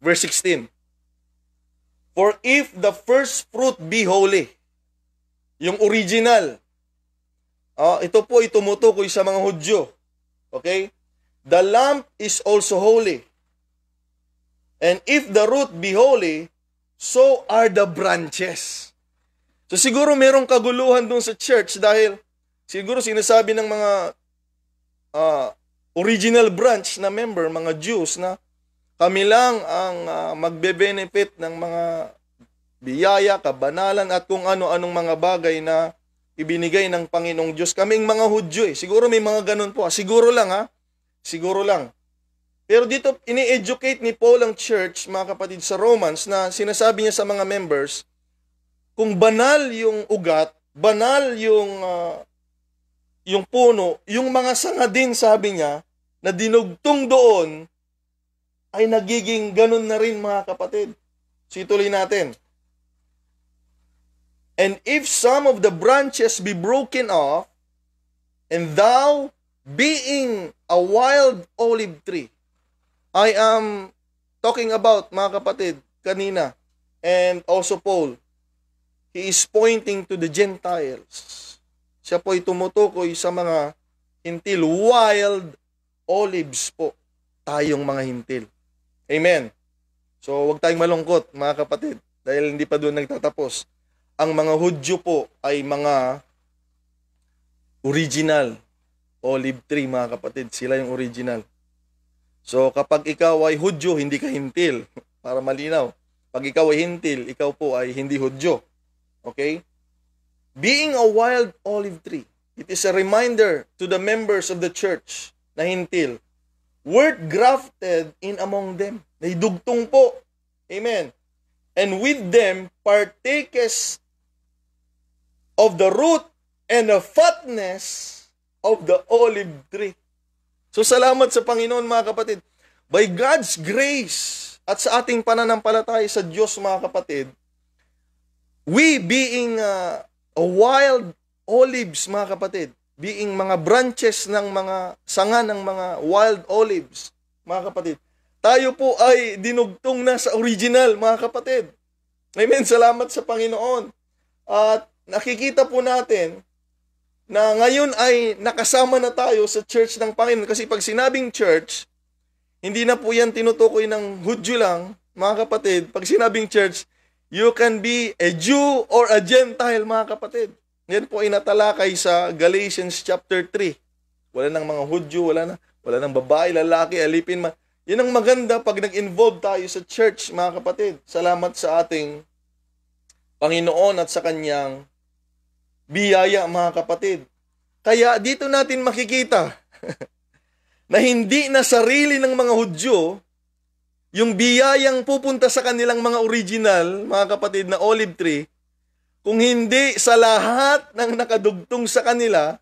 Verse 16. For if the first fruit be holy, yung original, ito po ay tumutukoy sa mga Hudyo. Okay? The lamp is also holy. And if the root be holy, so are the branches. So siguro merong kaguluhan dun sa church dahil siguro sinasabi ng mga original branch na member, mga Jews, na kami lang ang magbe-benefit ng mga biyaya, kabanalan at kung ano-anong mga bagay na ibinigay ng Panginoong Diyos. Kaming mga Hudyo Siguro may mga ganun po. Siguro lang Siguro lang. Pero dito, ini-educate ni Paul ang church, mga kapatid, sa Romans na sinasabi niya sa mga members, kung banal yung ugat, banal yung puno, yung mga sanga din, sabi niya, na dinugtong doon, ay nagiging ganun na rin, mga kapatid. So ituloy natin. And if some of the branches be broken off, and thou, being a wild olive tree, I am talking about, mga kapatid, kanina, and also Paul, he is pointing to the Gentiles. Siya po ay tumutukoy sa mga hintil, wild olives po, tayong mga hintil. Amen. So, huwag tayong malungkot, mga kapatid, dahil hindi pa doon nagtatapos. Ang mga Hudyo po ay mga original olive tree, mga kapatid. Sila yung original. So, kapag ikaw ay Hudyo, hindi ka hintil. Para malinaw. Pag ikaw ay hintil, ikaw po ay hindi Hudyo. Okay? Being a wild olive tree, it is a reminder to the members of the church na hintil, word grafted in among them. Naidugtong po. Amen. And with them partakes of the root and the fatness of the olive tree. So salamat sa Panginoon, mga kapatid. By God's grace at sa ating pananampalataya sa Diyos, mga kapatid, we being a wild olives, mga kapatid, being mga branches ng mga sanga ng mga wild olives, mga kapatid, Tayo po ay dinugtong na sa original, mga kapatid. Amen. Salamat sa Panginoon. At nakikita po natin na ngayon ay nakasama na tayo sa church ng Panginoon. Kasi pag sinabing church, hindi na po yan tinutukoy ng Hudyo lang, mga kapatid. Pag sinabing church, you can be a Jew or a Gentile, mga kapatid. Yan po ay natalakay sa Galatians chapter 3. Wala nang mga Hudyo, wala nang babae, lalaki, alipin. Yan ang maganda pag nag-involve tayo sa church, mga kapatid. Salamat sa ating Panginoon at sa kanyang biyaya, mga kapatid. Kaya dito natin makikita na hindi na sarili ng mga Hudyo yung biyayang pupunta sa kanilang mga original, mga kapatid, na olive tree, kung hindi sa lahat ng nakadugtong sa kanila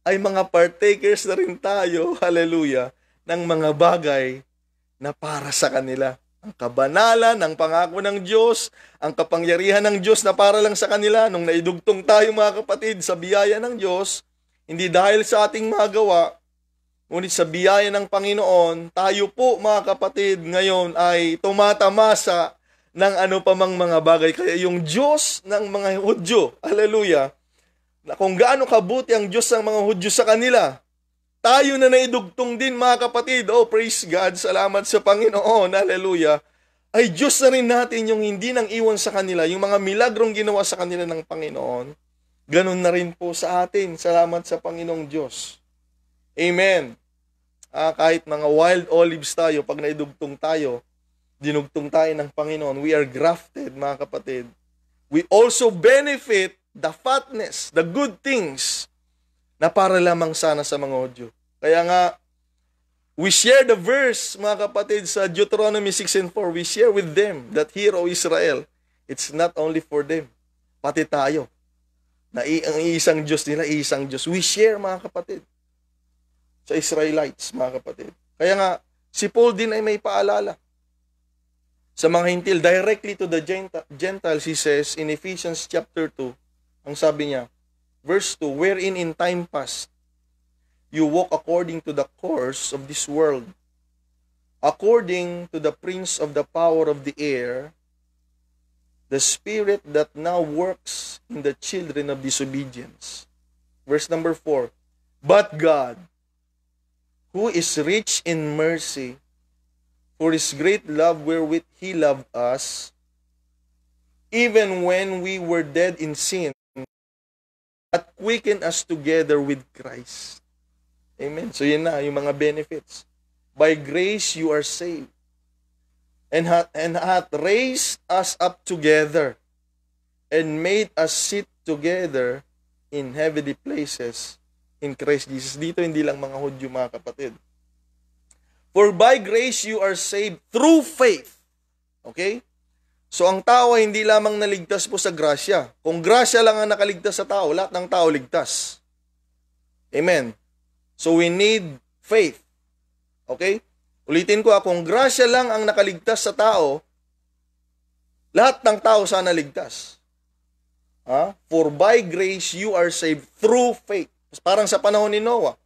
ay mga partakers na rin tayo, hallelujah, ng mga bagay na para sa kanila. Ang kabanalan, ang pangako ng Diyos, ang kapangyarihan ng Diyos na para lang sa kanila. Nung naidugtong tayo, mga kapatid, sa biyaya ng Diyos, hindi dahil sa ating mga gawa, ngunit sa biyaya ng Panginoon, tayo po, mga kapatid, ngayon ay tumatamasa ng ano pa mang mga bagay. Kaya yung Diyos ng mga Hudyo, hallelujah, na kung gaano kabuti ang Diyos ng mga Hudyo sa kanila, tayo na naidugtong din, mga kapatid. Oh, praise God. Salamat sa Panginoon. Hallelujah. Ay Diyos na rin natin yung hindi nang iwan sa kanila, yung mga milagrong ginawa sa kanila ng Panginoon. Ganun na rin po sa atin. Salamat sa Panginoong Diyos. Amen. Kahit mga wild olives tayo, pag naidugtong tayo, dinugtong tayo ng Panginoon, we are grafted, mga kapatid. We also benefit the fatness, the good things, na para lamang sana sa mga Hudyo. Kaya nga, we share the verse, mga kapatid, sa Deuteronomy 6:4. We share with them that hear, O Israel, it's not only for them, pati tayo. Na ang isang Diyos nila, isang Diyos. We share, mga kapatid, sa Israelites, mga kapatid. Kaya nga, si Paul din ay may paalala sa mga hintil, directly to the Gentiles, he says, in Ephesians chapter 2, ang sabi niya, verse 2, wherein in time past, you walk according to the course of this world, according to the prince of the power of the air, the spirit that now works in the children of disobedience. Verse number 4, but God, who is rich in mercy, for his great love wherewith he loved us, even when we were dead in sin, at quicken us together with Christ. Amen. So yun na, yung mga benefits. By grace you are saved, and hath raised us up together, and made us sit together in heavenly places in Christ Jesus. Dito hindi lang mga Hudyo, mga kapatid. For by grace you are saved through faith. Okay? So ang tao ay hindi lamang naligtas po sa grasya. Kung grasya lang ang nakaligtas sa tao, lahat ng tao ligtas. Amen. So we need faith. Okay? Ulitin ko, kung grasya lang ang nakaligtas sa tao, lahat ng tao sana ligtas. For by grace you are saved through faith. Parang sa panahon ni Noah.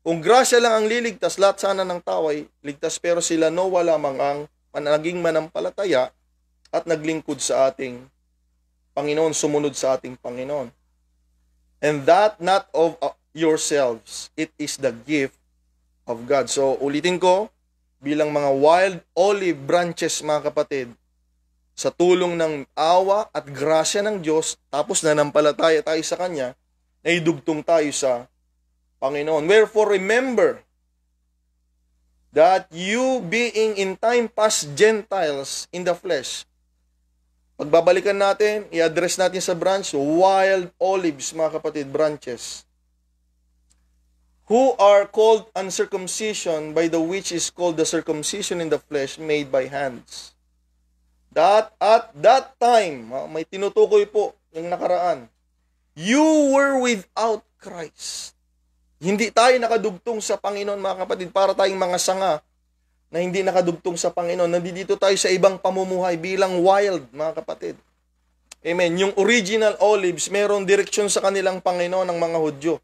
Kung grasya lang ang liligtas, lahat sana ng tao ay ligtas, pero sila Noah lamang ang naging manampalataya at naglingkod sa ating Panginoon, sumunod sa ating Panginoon. And that not of yourselves, it is the gift of God. So, ulitin ko, bilang mga wild olive branches, mga kapatid, sa tulong ng awa at grasya ng Diyos, tapos nanampalataya tayo sa Kanya, naidugtong tayo sa Panginoon. Wherefore, remember that you being in time past Gentiles in the flesh, pagbabalikan natin, i-address natin sa branch, wild olives, mga kapatid, branches, who are called uncircumcision by the which is called the circumcision in the flesh made by hands. That at that time, may tinutukoy po yung nakaraan, you were without Christ. Hindi tayo nakadugtong sa Panginoon, mga kapatid, para tayong mga sanga na hindi nakadugtong sa Panginoon. Nandito tayo sa ibang pamumuhay bilang wild, mga kapatid. Amen. Yung original olives, mayroong direksyon sa kanilang Panginoon ng mga Hudyo.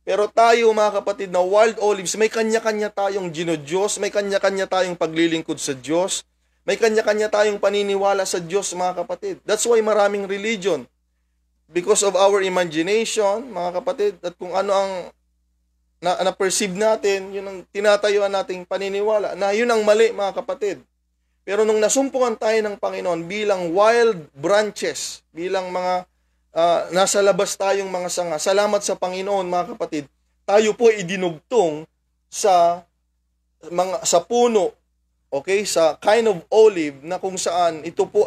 Pero tayo, mga kapatid, na wild olives, may kanya-kanya tayong ginodiyos, may kanya-kanya tayong paglilingkod sa Diyos, may kanya-kanya tayong paniniwala sa Diyos, mga kapatid. That's why maraming religion. Because of our imagination, mga kapatid, at kung ano ang na-perceive natin, yun ang tinatayuan nating paniniwala, na yun ang mali, mga kapatid. Pero nung nasumpungan tayo ng Panginoon bilang wild branches, bilang mga nasa labas tayong mga sanga, salamat sa Panginoon, mga kapatid, tayo po idinugtong sa puno, okay, sa kind of olive na kung saan ito po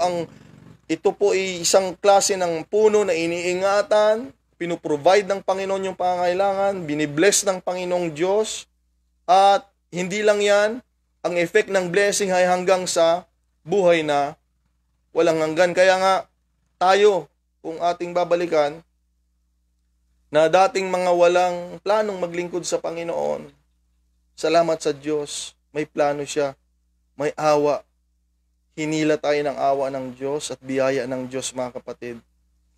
ay isang klase ng puno na iniingatan, pinuprovide ng Panginoon yung pangangailangan, binibless ng Panginoong Diyos, at hindi lang yan, ang effect ng blessing ay hanggang sa buhay na walang hanggan. Kaya nga, tayo, kung ating babalikan, na dating mga walang planong maglingkod sa Panginoon, salamat sa Diyos, may plano siya, may awa. Hinila tayo ng awa ng Diyos at biyaya ng Diyos, mga kapatid.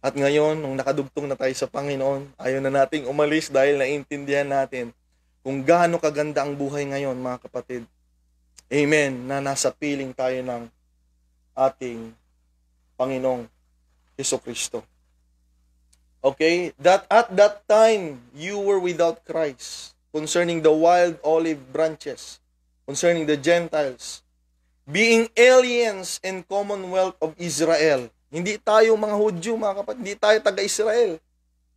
At ngayon, nung nakadugtong na tayo sa Panginoon, ayaw na nating umalis dahil naintindihan natin kung gaano kaganda ang buhay ngayon, mga kapatid. Amen, na nasa piling tayo ng ating Panginoong Jesucristo. Okay, that at that time you were without Christ, concerning the wild olive branches, concerning the Gentiles, being aliens in commonwealth of Israel. Hindi tayo mga Hudyo, mga kapatid, hindi tayo taga-Israel.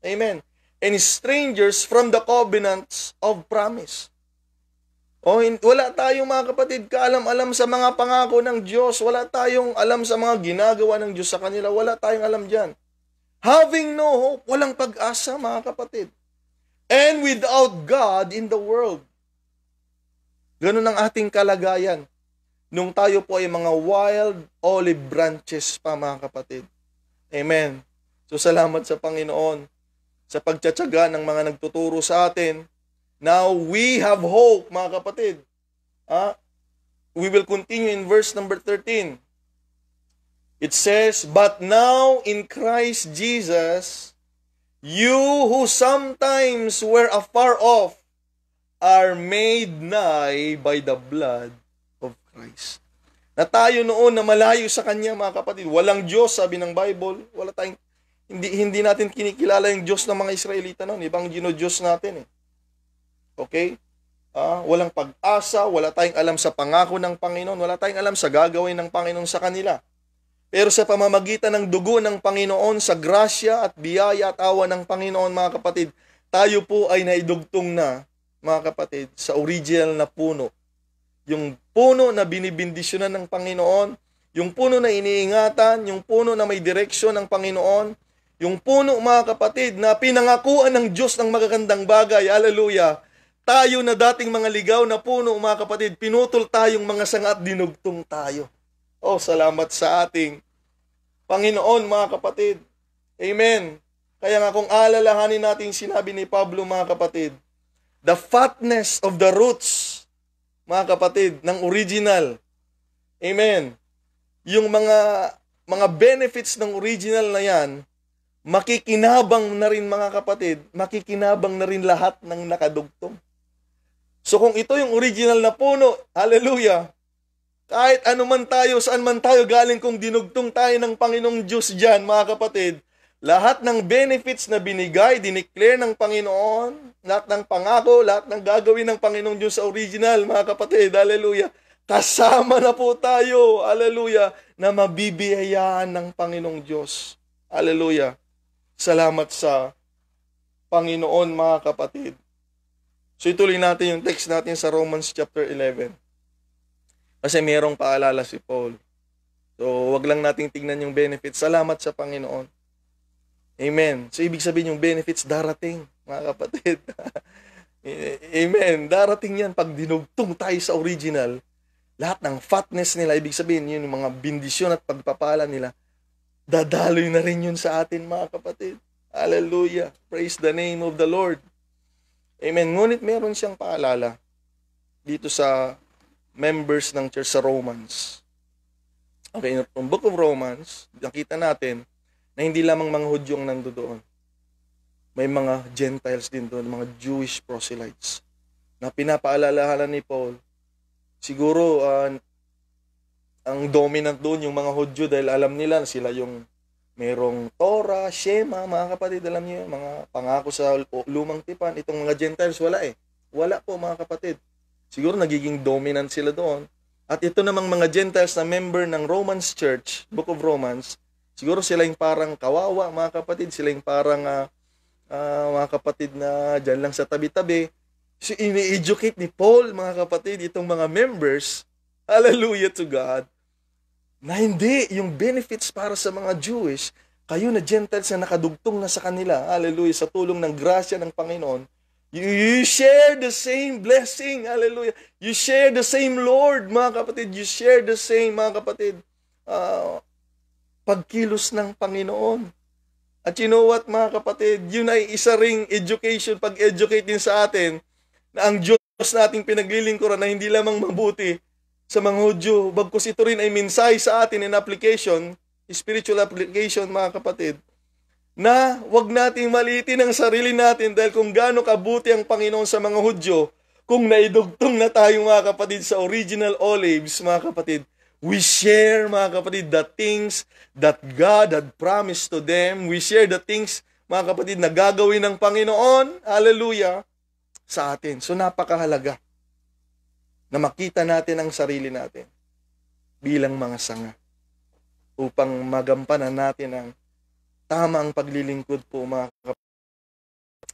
Amen. And strangers from the covenants of promise. Wala tayong, mga kapatid, kaalam-alam sa mga pangako ng Diyos. Wala tayong alam sa mga ginagawa ng Diyos sa kanila. Wala tayong alam dyan. Having no hope, walang pag-asa, mga kapatid. And without God in the world. Ganun ang ating kalagayan. Nung tayo po ay mga wild olive branches pa, mga kapatid. Amen. So salamat sa Panginoon sa pagtsatsaga ng mga nagtuturo sa atin. Now we have hope, mga kapatid. We will continue in verse number 13. It says, but now in Christ Jesus, you who sometimes were afar off are made nigh by the blood of Christ. Na tayo noon na malayo sa Kanya, mga kapatid, walang Diyos, sabi ng Bible, hindi natin kinikilala yung Diyos ng mga Israelita noon, ibang Diyos natin eh. Okay? Walang pag-asa, wala tayong alam sa pangako ng Panginoon, wala tayong alam sa gagawin ng Panginoon sa kanila. Pero sa pamamagitan ng dugo ng Panginoon, sa grasya at biyaya at awa ng Panginoon, mga kapatid, tayo po ay naidugtong na, mga kapatid, sa original na puno. Yung puno na binibindisyonan ng Panginoon, yung puno na iniingatan, yung puno na may direksyon ng Panginoon, yung puno, mga kapatid, na pinangakuan ng Diyos ng magagandang bagay. Hallelujah! Tayo na dating mga ligaw na puno, mga kapatid, pinutol tayong mga sanga at dinugtong tayo. Salamat sa ating Panginoon, mga kapatid. Amen. Kaya nga kung alalahanin natin sinabi ni Pablo, mga kapatid, the fatness of the roots, mga kapatid, ng original. Amen. Yung mga benefits ng original na yan, makikinabang na rin, mga kapatid, makikinabang na rin lahat ng nakadugtong. So kung ito yung original na puno, hallelujah, kahit ano man tayo, saan man tayo galing, kung dinugtong tayo ng Panginoong Diyos dyan, mga kapatid, lahat ng benefits na binigay, dineclare ng Panginoon, lahat ng pangako, lahat ng gagawin ng Panginoong Diyos sa original, mga kapatid, hallelujah, kasama na po tayo, hallelujah, na mabibiyayaan ng Panginoong Diyos. Hallelujah. Salamat sa Panginoon, mga kapatid. So ituloy natin yung text natin sa Romans chapter 11. Kasi mayroong paalala si Paul. So wag lang nating tignan yung benefits. Salamat sa Panginoon. Amen. So ibig sabihin yung benefits darating, mga kapatid. Amen. Darating yan pag dinugtong tayo sa original. Lahat ng fatness nila, ibig sabihin yun yung mga bendisyon at pagpapala nila, dadaloy na rin yun sa atin, mga kapatid. Hallelujah. Praise the name of the Lord. Amen. Ngunit meron siyang paalala dito sa members ng church sa Romans. Okay, in the book of Romans, nakita natin na hindi lamang mga Hudyo ang nandoon. may mga Gentiles din doon, mga Jewish proselytes na pinapaalalahanan ni Paul. Siguro ang dominant doon yung mga Hudyo dahil alam nila na sila yung merong Torah, Shema, mga kapatid, alam niyo yun, mga pangako sa lumang tipan. Itong mga Gentiles, wala eh. Wala po mga kapatid. Siguro nagiging dominant sila doon. At ito namang mga Gentiles na member ng Romans Church, Book of Romans, siguro sila yung parang kawawa, mga kapatid. Sila yung parang mga kapatid na dyan lang sa tabi-tabi. So, ini-educate ni Paul, mga kapatid, itong mga members, hallelujah to God, na hindi, yung benefits para sa mga Jewish, kayo na Gentiles na nakadugtong na sa kanila, hallelujah, sa tulong ng grasya ng Panginoon, you share the same blessing, hallelujah, you share the same Lord, mga kapatid, you share the same, mga kapatid, pagkilos ng Panginoon. At you know what, mga kapatid, yun ay isa ring education, pag-educate din sa atin, na ang Diyos nating pinaglilingkuran na hindi lamang mabuti sa mga Hudyo, bagkus ito rin ay minsay sa atin in application, spiritual application, mga kapatid, na wag nating maliitin ang sarili natin dahil kung gaano kabuti ang Panginoon sa mga Hudyo, kung naidugtong na tayo, mga kapatid, sa original olives, mga kapatid, we share, mga kapatid, the things that God had promised to them. We share the things, mga kapatid, na gagawin ng Panginoon, hallelujah, sa atin. So napakahalaga na makita natin ang sarili natin bilang mga sanga upang magampanan natin ang tamang paglilingkod po, mga kapatid,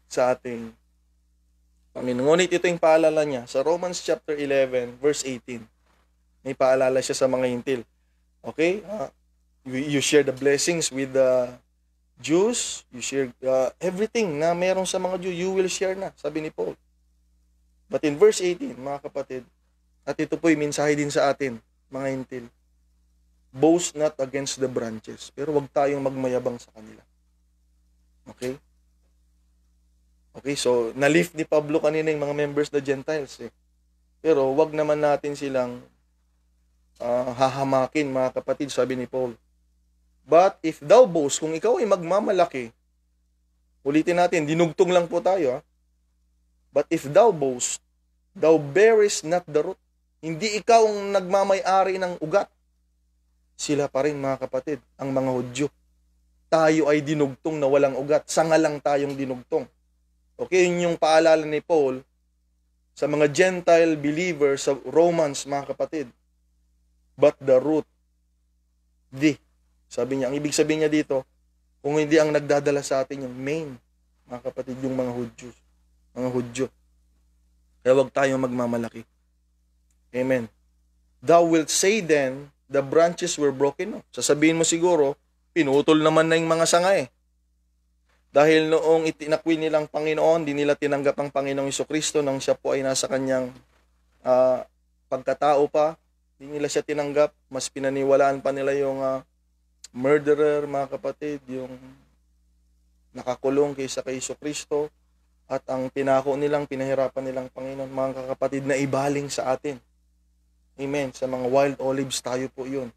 sa ating Panginoon. Ngunit ito yung paalala niya sa Romans chapter 11 verse 18. May paalala siya sa mga hintil. Okay? You share the blessings with the Jews. You share everything na meron sa mga Jews. You will share na, sabi ni Paul. But in verse 18, mga kapatid, at ito po'y mensahe din sa atin, mga hintil, boast not against the branches. Pero wag tayong magmayabang sa kanila. Okay? Okay, so na-lift ni Pablo kanina yung mga members na Gentiles eh. Pero wag naman natin silang hahamakin, mga kapatid, sabi ni Paul. But if thou boast, kung ikaw ay magmamalaki, ulitin natin, dinugtong lang po tayo. But if thou boast, thou bearest not the root. Hindi ikaw ang nagmamay-ari ng ugat. Sila pa rin, mga kapatid, ang mga Hudyo. Tayo ay dinugtong na walang ugat. Sanga lang tayong dinugtong. Okay, yun yung paalala ni Paul sa mga Gentile believers sa Romans, mga kapatid. But the root, sabi niya, ang ibig sabihin niya dito, kung hindi ang nagdadala sa atin yung main, mga kapatid, yung mga Hudyo. Kaya wag tayong magmamalaki. Amen. Thou wilt say then, the branches were broken. No? Sasabihin mo siguro, pinutol naman na yung mga sanga eh. Dahil noong itinakwil nilang Panginoon, di nila tinanggap ang Panginoong Jesucristo nang siya po ay nasa kanyang pagkatao pa. Di nila siya tinanggap. Mas pinaniwalaan pa nila yung murderer, mga kapatid, yung nakakulong kaysa kay Jesucristo. At ang pinako nilang, pinahirapan nilang Panginoon, mga kapatid, na ibaling sa atin. Amen. Sa mga wild olives tayo po yun.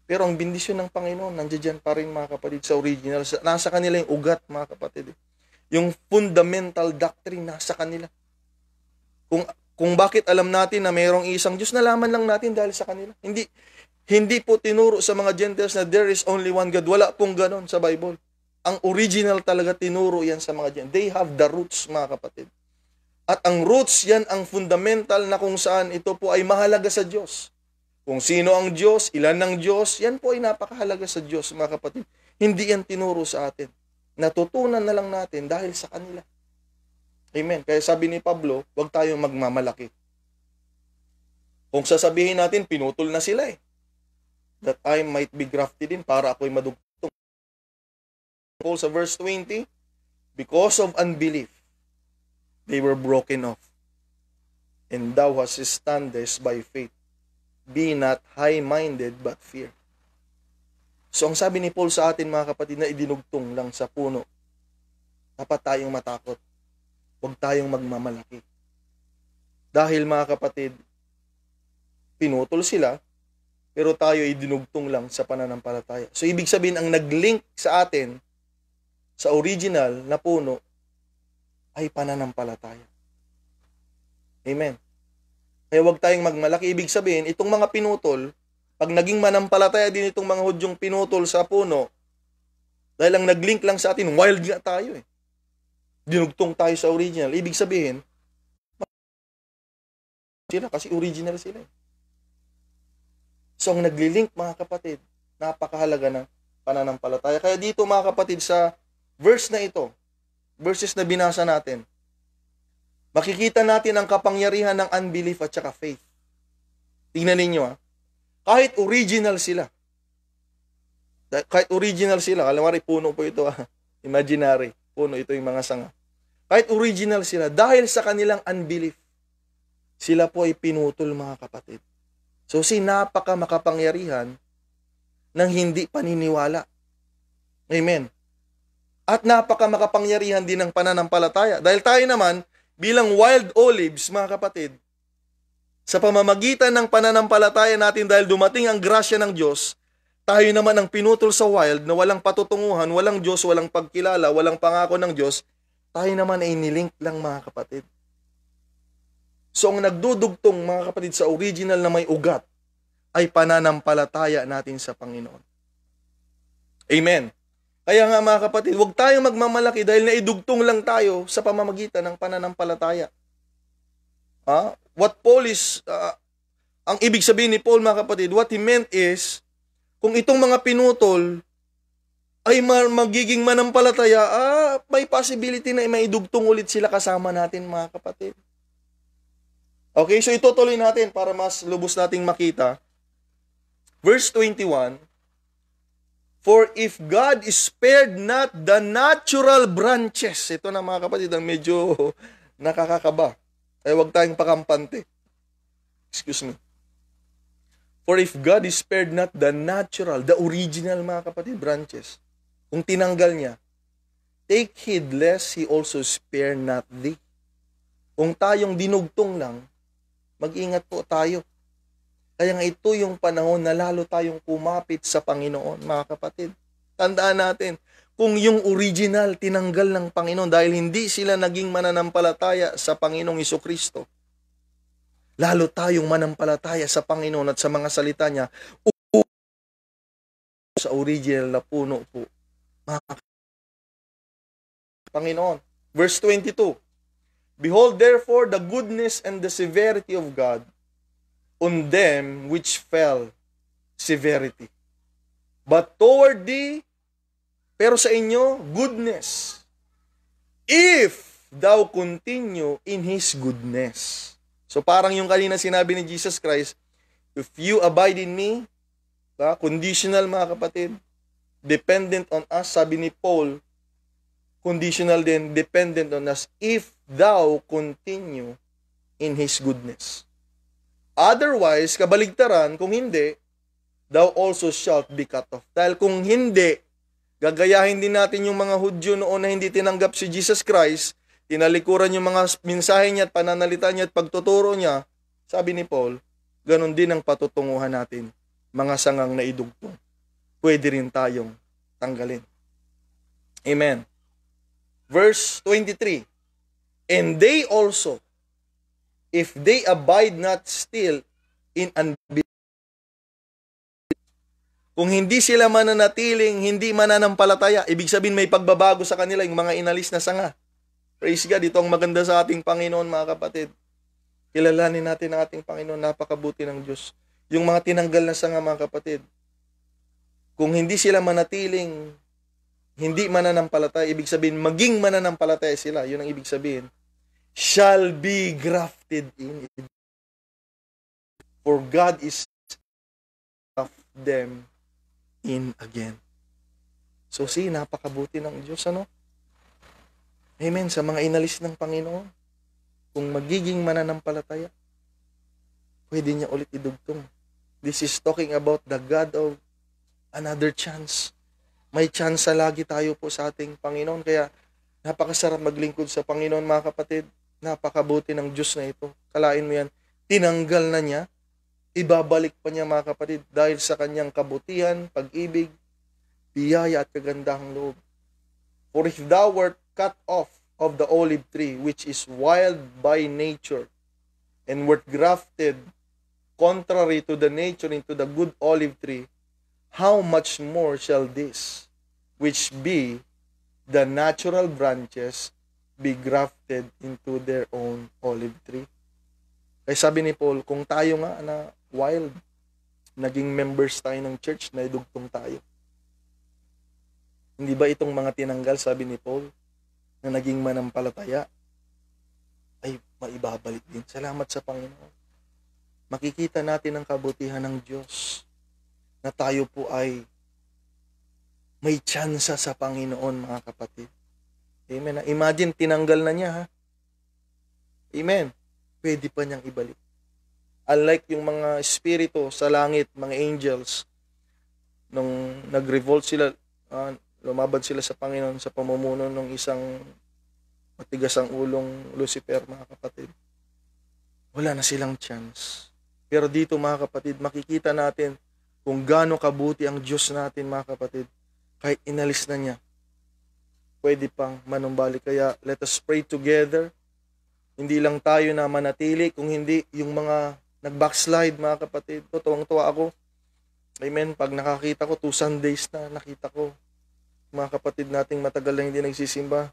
Pero ang bendisyon ng Panginoon, nandiyan pa rin, mga kapatid, sa original. Nasa kanila yung ugat, mga kapatid. Yung fundamental doctrine, nasa kanila. Kung bakit alam natin na mayroong isang Diyos, nalaman lang natin dahil sa kanila. Hindi po tinuro sa mga Gentiles na there is only one God. Wala pong ganon sa Bible. Ang original talaga tinuro yan sa mga Gentiles. They have the roots, mga kapatid. At ang roots, yan ang fundamental na kung saan ito po ay mahalaga sa Diyos. Kung sino ang Diyos, ilan ang Diyos, yan po ay napakahalaga sa Diyos, mga kapatid. Hindi yan tinuro sa atin. Natutunan na lang natin dahil sa kanila. Amen. Kaya sabi ni Pablo, huwag tayong magmamalaki. Kung sasabihin natin, pinutol na sila eh. That I might be grafted in, para ako'y madugtong. Paul sa verse 20, because of unbelief, they were broken off. And thou hast standest by faith. Be not high-minded, but fear. So ang sabi ni Paul sa atin, mga kapatid, na idinugtong lang sa puno, dapat tayong matakot. Huwag tayong magmamalaki. Dahil, mga kapatid, pinutol sila, pero tayo ay dinugtong lang sa pananampalataya. So ibig sabihin, ang nag-link sa atin, sa original na puno, ay pananampalataya. Amen. Kaya huwag tayong magmalaki. Ibig sabihin, itong mga pinutol, pag naging manampalataya din itong mga Hudyong pinutol sa puno, dahil ang nag-link lang sa atin, wild nga tayo eh. Dinugtong tayo sa original. Ibig sabihin, sila kasi original sila eh. So, ang nagli-link mga kapatid, napakahalaga ng pananampalataya. Kaya dito mga kapatid, sa verse na ito, verses na binasa natin, makikita natin ang kapangyarihan ng unbelief at saka faith. Tingnan ninyo kahit original sila. Kahit original sila, kalamari puno po ito imaginary, puno ito yung mga sanga. Kahit original sila, dahil sa kanilang unbelief, sila po ay pinutol mga kapatid. So napaka makapangyarihan ng hindi paniniwala. Amen. At napaka makapangyarihan din ng pananampalataya. Dahil tayo naman, bilang wild olives, mga kapatid, sa pamamagitan ng pananampalataya natin dahil dumating ang grasya ng Diyos, tayo naman ang pinutol sa wild na walang patutunguhan, walang Diyos, walang pagkilala, walang pangako ng Diyos, tayo naman ay nilink lang mga kapatid. So ang nagdudugtong mga kapatid sa original na may ugat ay pananampalataya natin sa Panginoon. Amen. Kaya nga mga kapatid, huwag tayong magmamalaki dahil naidugtong lang tayo sa pamamagitan ng pananampalataya. What Paul is, ang ibig sabihin ni Paul mga kapatid, what he meant is, kung itong mga pinutol ay magiging manampalataya, may possibility na maidugtong ulit sila kasama natin mga kapatid. Okay, so itutuloy natin para mas lubos nating makita. Verse 21, for if God spared not the natural branches, ito na mga kapatid, ang medyo nakakakaba. Ay huwag tayong pakampante. Excuse me. For if God spared not the natural, the original mga kapatid, branches, kung tinanggal niya, take heed lest He also spare not thee. Kung tayong dinugtong lang, mag-ingat po tayo. Kaya nga ito yung panahon na lalo tayong kumapit sa Panginoon, mga kapatid. Tandaan natin, kung yung original tinanggal ng Panginoon dahil hindi sila naging mananampalataya sa Panginoong Jesucristo, lalo tayong manampalataya sa Panginoon at sa mga salita niya, sa original na puno po, mga Panginoon. Verse 22, behold therefore the goodness and the severity of God on them which fell severity. But toward thee, pero sa inyo, goodness, if thou continue in His goodness. So parang yung kanina sinabi ni Jesus Christ, if you abide in me, conditional mga kapatid, dependent on us, sabi ni Paul, conditional din, dependent on us, if thou continue in His goodness. Otherwise, kabaligtaran, kung hindi, thou also shalt be cut off. Dahil kung hindi, gagayahin din natin yung mga Hudyo noon na hindi tinanggap si Jesus Christ, tinalikuran yung mga mensahe niya at pananalita niya at pagtuturo niya, sabi ni Paul, ganun din ang patutunguhan natin, mga sangang na idugtong. Pwede rin tayong tanggalin. Amen. Verse 23, and they also, if they abide not still in unbelief. Kung hindi sila mananatiling, hindi mananampalataya, ibig sabihin may pagbabago sa kanila yung mga inalis na sanga. Praise God, ito ang maganda sa ating Panginoon mga kapatid. Kilalanin natin ang ating Panginoon, napakabuti ng Diyos. Yung mga tinanggal na sanga mga kapatid, kung hindi sila manatiling, hindi mananampalataya, ibig sabihin maging mananampalataya sila, yun ang ibig sabihin, shall be grafted in. For God is graft them in again. So napakabuti ng Diyos, Amen. Sa mga inalis ng Panginoon, kung magiging mananampalataya, pwede niya ulit idugtong. This is talking about the God of another chance. May chance lagi tayo po sa ating Panginoon, kaya napakasarap maglingkod sa Panginoon mga kapatid. Napakabuti ng Diyos na ito. Kalain mo yan, tinanggal na niya, ibabalik pa niya mga kapatid dahil sa kanyang kabutihan, pag-ibig, biyaya at kagandahang loob. For if thou wert cut off of the olive tree, which is wild by nature, and were grafted contrary to the nature into the good olive tree, how much more shall this, which be the natural branches, be grafted into their own olive tree? Kaya sabi ni Paul, kung tayo nga na wild, naging members tayo ng church, naidugtong tayo. Hindi ba itong mga tinanggal, sabi ni Paul, na naging manampalataya, ay maibabalik din. Salamat sa Panginoon. Makikita natin ang kabutihan ng Diyos na tayo po ay may tsansa sa Panginoon, mga kapatid. Amen. Imagine, tinanggal na niya, ha? Amen. Pwede pa niyang ibalik. Unlike yung mga espiritu sa langit, mga angels, nung nag-revolt sila, lumabad sila sa Panginoon sa pamumuno ng isang matigas ang ulong Lucifer, mga kapatid. Wala na silang chance. Pero dito, mga kapatid, makikita natin kung gaano kabuti ang Diyos natin, mga kapatid. Kahit inalis na niya, pwede pang manumbalik. Kaya let us pray together. Hindi lang tayo na manatili, kung hindi yung mga nag-backslide, mga kapatid. Tuwang-tuwa ako. Amen. Pag nakakita ko, 2 Sundays na nakita ko, mga kapatid nating matagal na hindi nagsisimba.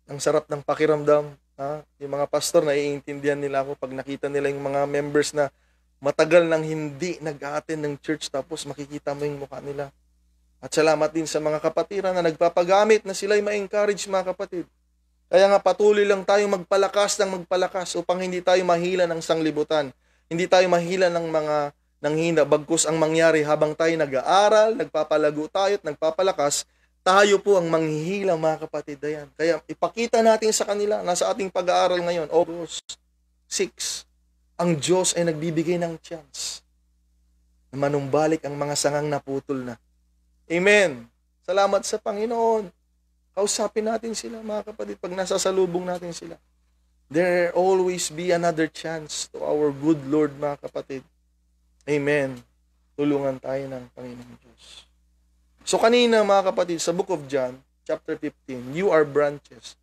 Ang sarap ng pakiramdam. Yung mga pastor, naiintindihan nila ako pag nakita nila yung mga members na matagal nang hindi nag-a-attend ng church, tapos makikita mo yung mukha nila. At salamat din sa mga kapatiran na nagpapagamit na sila'y ma-encourage, mga kapatid. Kaya nga patuloy lang tayong magpalakas upang hindi tayo mahila ng sanglibutan. Hindi tayo mahila ng mga nanghina. Bagkus ang mangyari habang tayo nag-aaral, nagpapalago tayo at nagpapalakas, tayo po ang manghihila, mga kapatid. Ayan. Kaya ipakita natin sa kanila, nasa ating pag-aaral ngayon, August 6, ang Diyos ay nagbibigay ng chance na manumbalik ang mga sangang naputol na. Amen. Salamat sa Panginoon. Kausapin natin sila, mga kapatid, pag nasasalubong natin sila. There always be another chance to our good Lord, mga kapatid. Amen. Tulungan tayo ng Panginoon Diyos. So kanina, mga kapatid, sa Book of John, chapter 15, you are branches.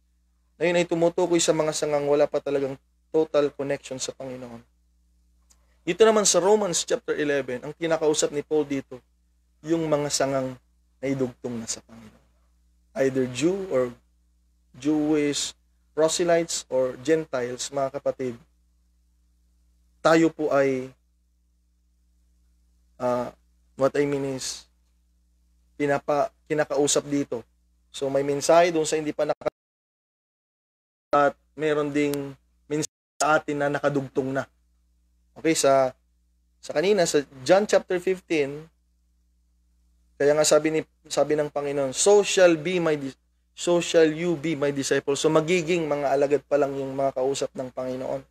Ngayon ay tumutukoy sa mga sangang wala pa talagang total connection sa Panginoon. Dito naman sa Romans chapter 11, ang kinakausap ni Paul dito, yung mga sangang naidugtong na sa Panginoon. Either Jew or Jewish proselytes or Gentiles, mga kapatid. Tayo po ay, what I mean is, kinakausap dito. So may mensahe doon sa hindi pa at meron ding mensahe sa atin na nakadugtong na. Okay, sa kanina sa John chapter 15, kaya nga sabi ng Panginoon, so shall you be my disciple. So magiging mga alagad pa lang yung mga kausap ng Panginoon.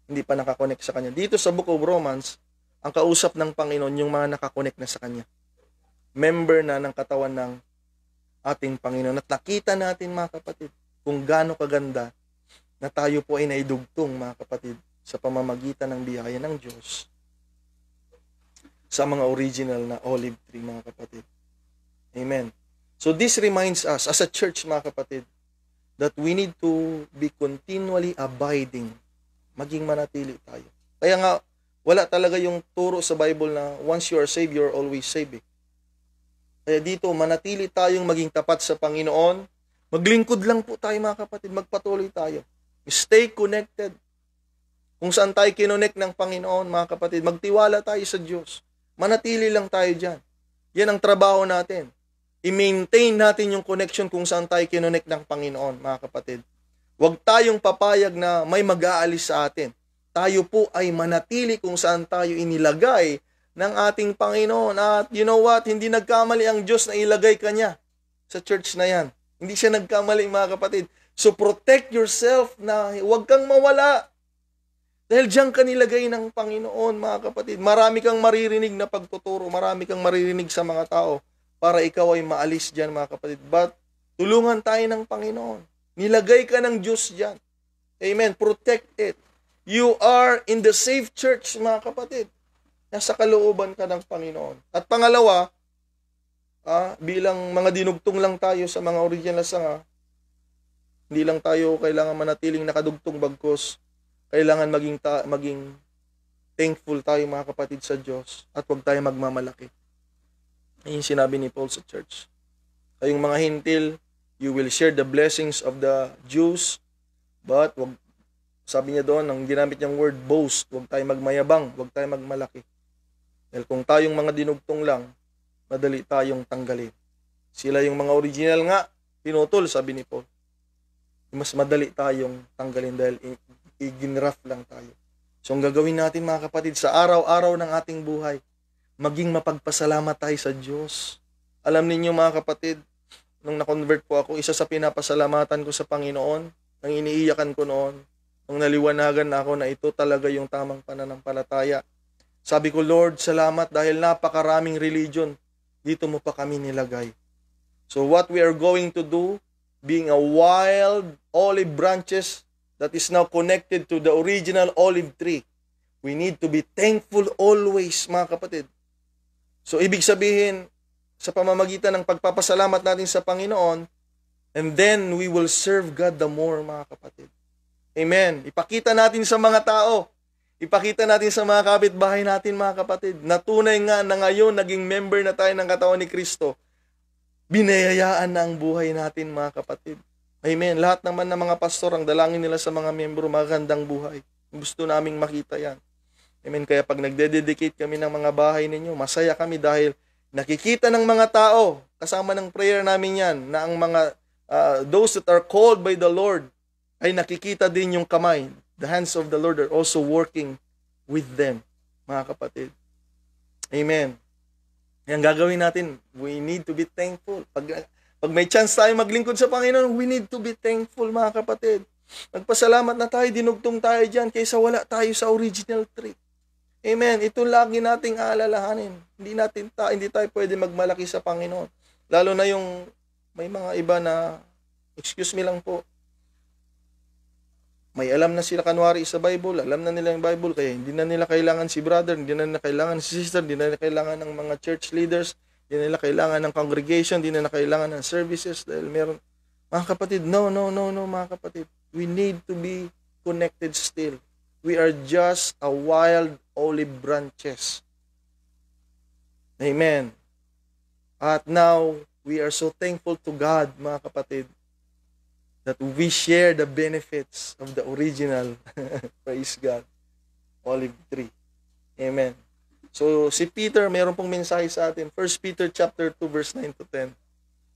Hindi pa nakakonect sa Kanya. Dito sa Book of Romans, ang kausap ng Panginoon yung mga nakakonect na sa Kanya. Member na ng katawan ng ating Panginoon. At nakita natin, mga kapatid, kung gaano kaganda na tayo po ay naidugtong, mga kapatid, sa pamamagitan ng biyaya ng Diyos sa mga original na olive tree, mga kapatid. Amen. So this reminds us, as a church, mga kapatid, that we need to be continually abiding. Maging manatili tayo. Kaya nga, wala talaga yung turo sa Bible na once you are saved, you are always saved. Kaya dito, manatili tayong maging tapat sa Panginoon. Maglingkod lang po tayo, mga kapatid. Magpatuloy tayo. Stay connected. Kung saan tayo kinonect ng Panginoon, mga kapatid, magtiwala tayo sa Diyos. Manatili lang tayo dyan. Yan ang trabaho natin. I-maintain natin yung connection kung saan tayo kinonect ng Panginoon, mga kapatid. Huwag tayong papayag na may mag-aalis sa atin. Tayo po ay manatili kung saan tayo inilagay ng ating Panginoon. At you know what? Hindi nagkamali ang Diyos na ilagay ka niya sa church na yan. Hindi siya nagkamali, mga kapatid. So protect yourself na huwag kang mawala. Dahil diyan ka nilagay ng Panginoon, mga kapatid. Marami kang maririnig na pagtuturo. Marami kang maririnig sa mga tao para ikaw ay maalis diyan, mga kapatid. But tulungan tayo ng Panginoon. Nilagay ka ng Diyos diyan. Amen. Protect it. You are in the safe church, mga kapatid. Nasa kalooban ka ng Panginoon. At pangalawa, bilang mga dinugtong lang tayo sa mga original sanga, Hindi lang tayo kailangan manatiling nakadugtong, bagkus kailangan maging thankful tayo mga kapatid sa Diyos at huwag tayo magmamalaki. Ayun sinabi ni Paul sa church. Kayong mga hintil, you will share the blessings of the Jews, but wag, sabi niya doon, ang ginamit niyang word, boast, huwag tayo magmayabang, huwag tayo magmalaki. Dahil kung tayong mga dinugtong lang, madali tayong tanggalin. Sila yung mga original nga, pinutol, sabi ni Paul. Mas madali tayong tanggalin dahil i-ginraft lang tayo. So, ang gagawin natin mga kapatid, sa araw-araw ng ating buhay, maging mapagpasalamat tayo sa Diyos. Alam ninyo mga kapatid, nung na-convert po ako, isa sa pinapasalamatan ko sa Panginoon, ang iniiyakan ko noon, nung naliwanagan na ako na ito talaga yung tamang pananampalataya. Sabi ko, Lord, salamat dahil napakaraming religion, dito mo pa kami nilagay. So what we are going to do, being a wild olive branches that is now connected to the original olive tree, we need to be thankful always, mga kapatid. So ibig sabihin, sa pamamagitan ng pagpapasalamat natin sa Panginoon, and then we will serve God the more, mga kapatid. Amen. Ipakita natin sa mga tao, ipakita natin sa mga kapitbahay natin, mga kapatid, na tunay nga na ngayon naging member na tayo ng katawan ni Kristo. Binayayaan na ang buhay natin, mga kapatid. Amen. Lahat naman ng mga pastor, ang dalangin nila sa mga membro, magandang buhay. Gusto naming makita yan. Amen. Kaya pag nagde-dedicate kami ng mga bahay ninyo, masaya kami dahil nakikita ng mga tao, kasama ng prayer namin yan, na ang mga those that are called by the Lord, ay nakikita din yung kamay. The hands of the Lord are also working with them, mga kapatid. Amen. Yan gagawin natin. We need to be thankful. Pag may chance tayo maglingkod sa Panginoon, we need to be thankful, mga kapatid. Magpasalamat na tayo, dinugtong tayo dyan, kaysa wala tayo sa original tree. Amen. Ito lagi nating aalalahanin. Hindi tayo pwede magmalaki sa Panginoon. Lalo na yung may mga iba na, excuse me lang po, may alam na sila kanwari sa Bible, alam na nila yung Bible, kaya hindi na nila kailangan si brother, hindi na nila kailangan si sister, hindi na nila kailangan ng mga church leaders, hindi na nila kailangan ng congregation, hindi na nila kailangan ng services, dahil meron, mga kapatid, no, mga kapatid. We need to be connected still. We are just a wild olive branches. Amen. At now, we are so thankful to God, mga kapatid, that we share the benefits of the original, praise God, olive tree. Amen. So, si Peter, mayroon pong mensahe sa atin. 1 Peter chapter 2, verse 9 to 10.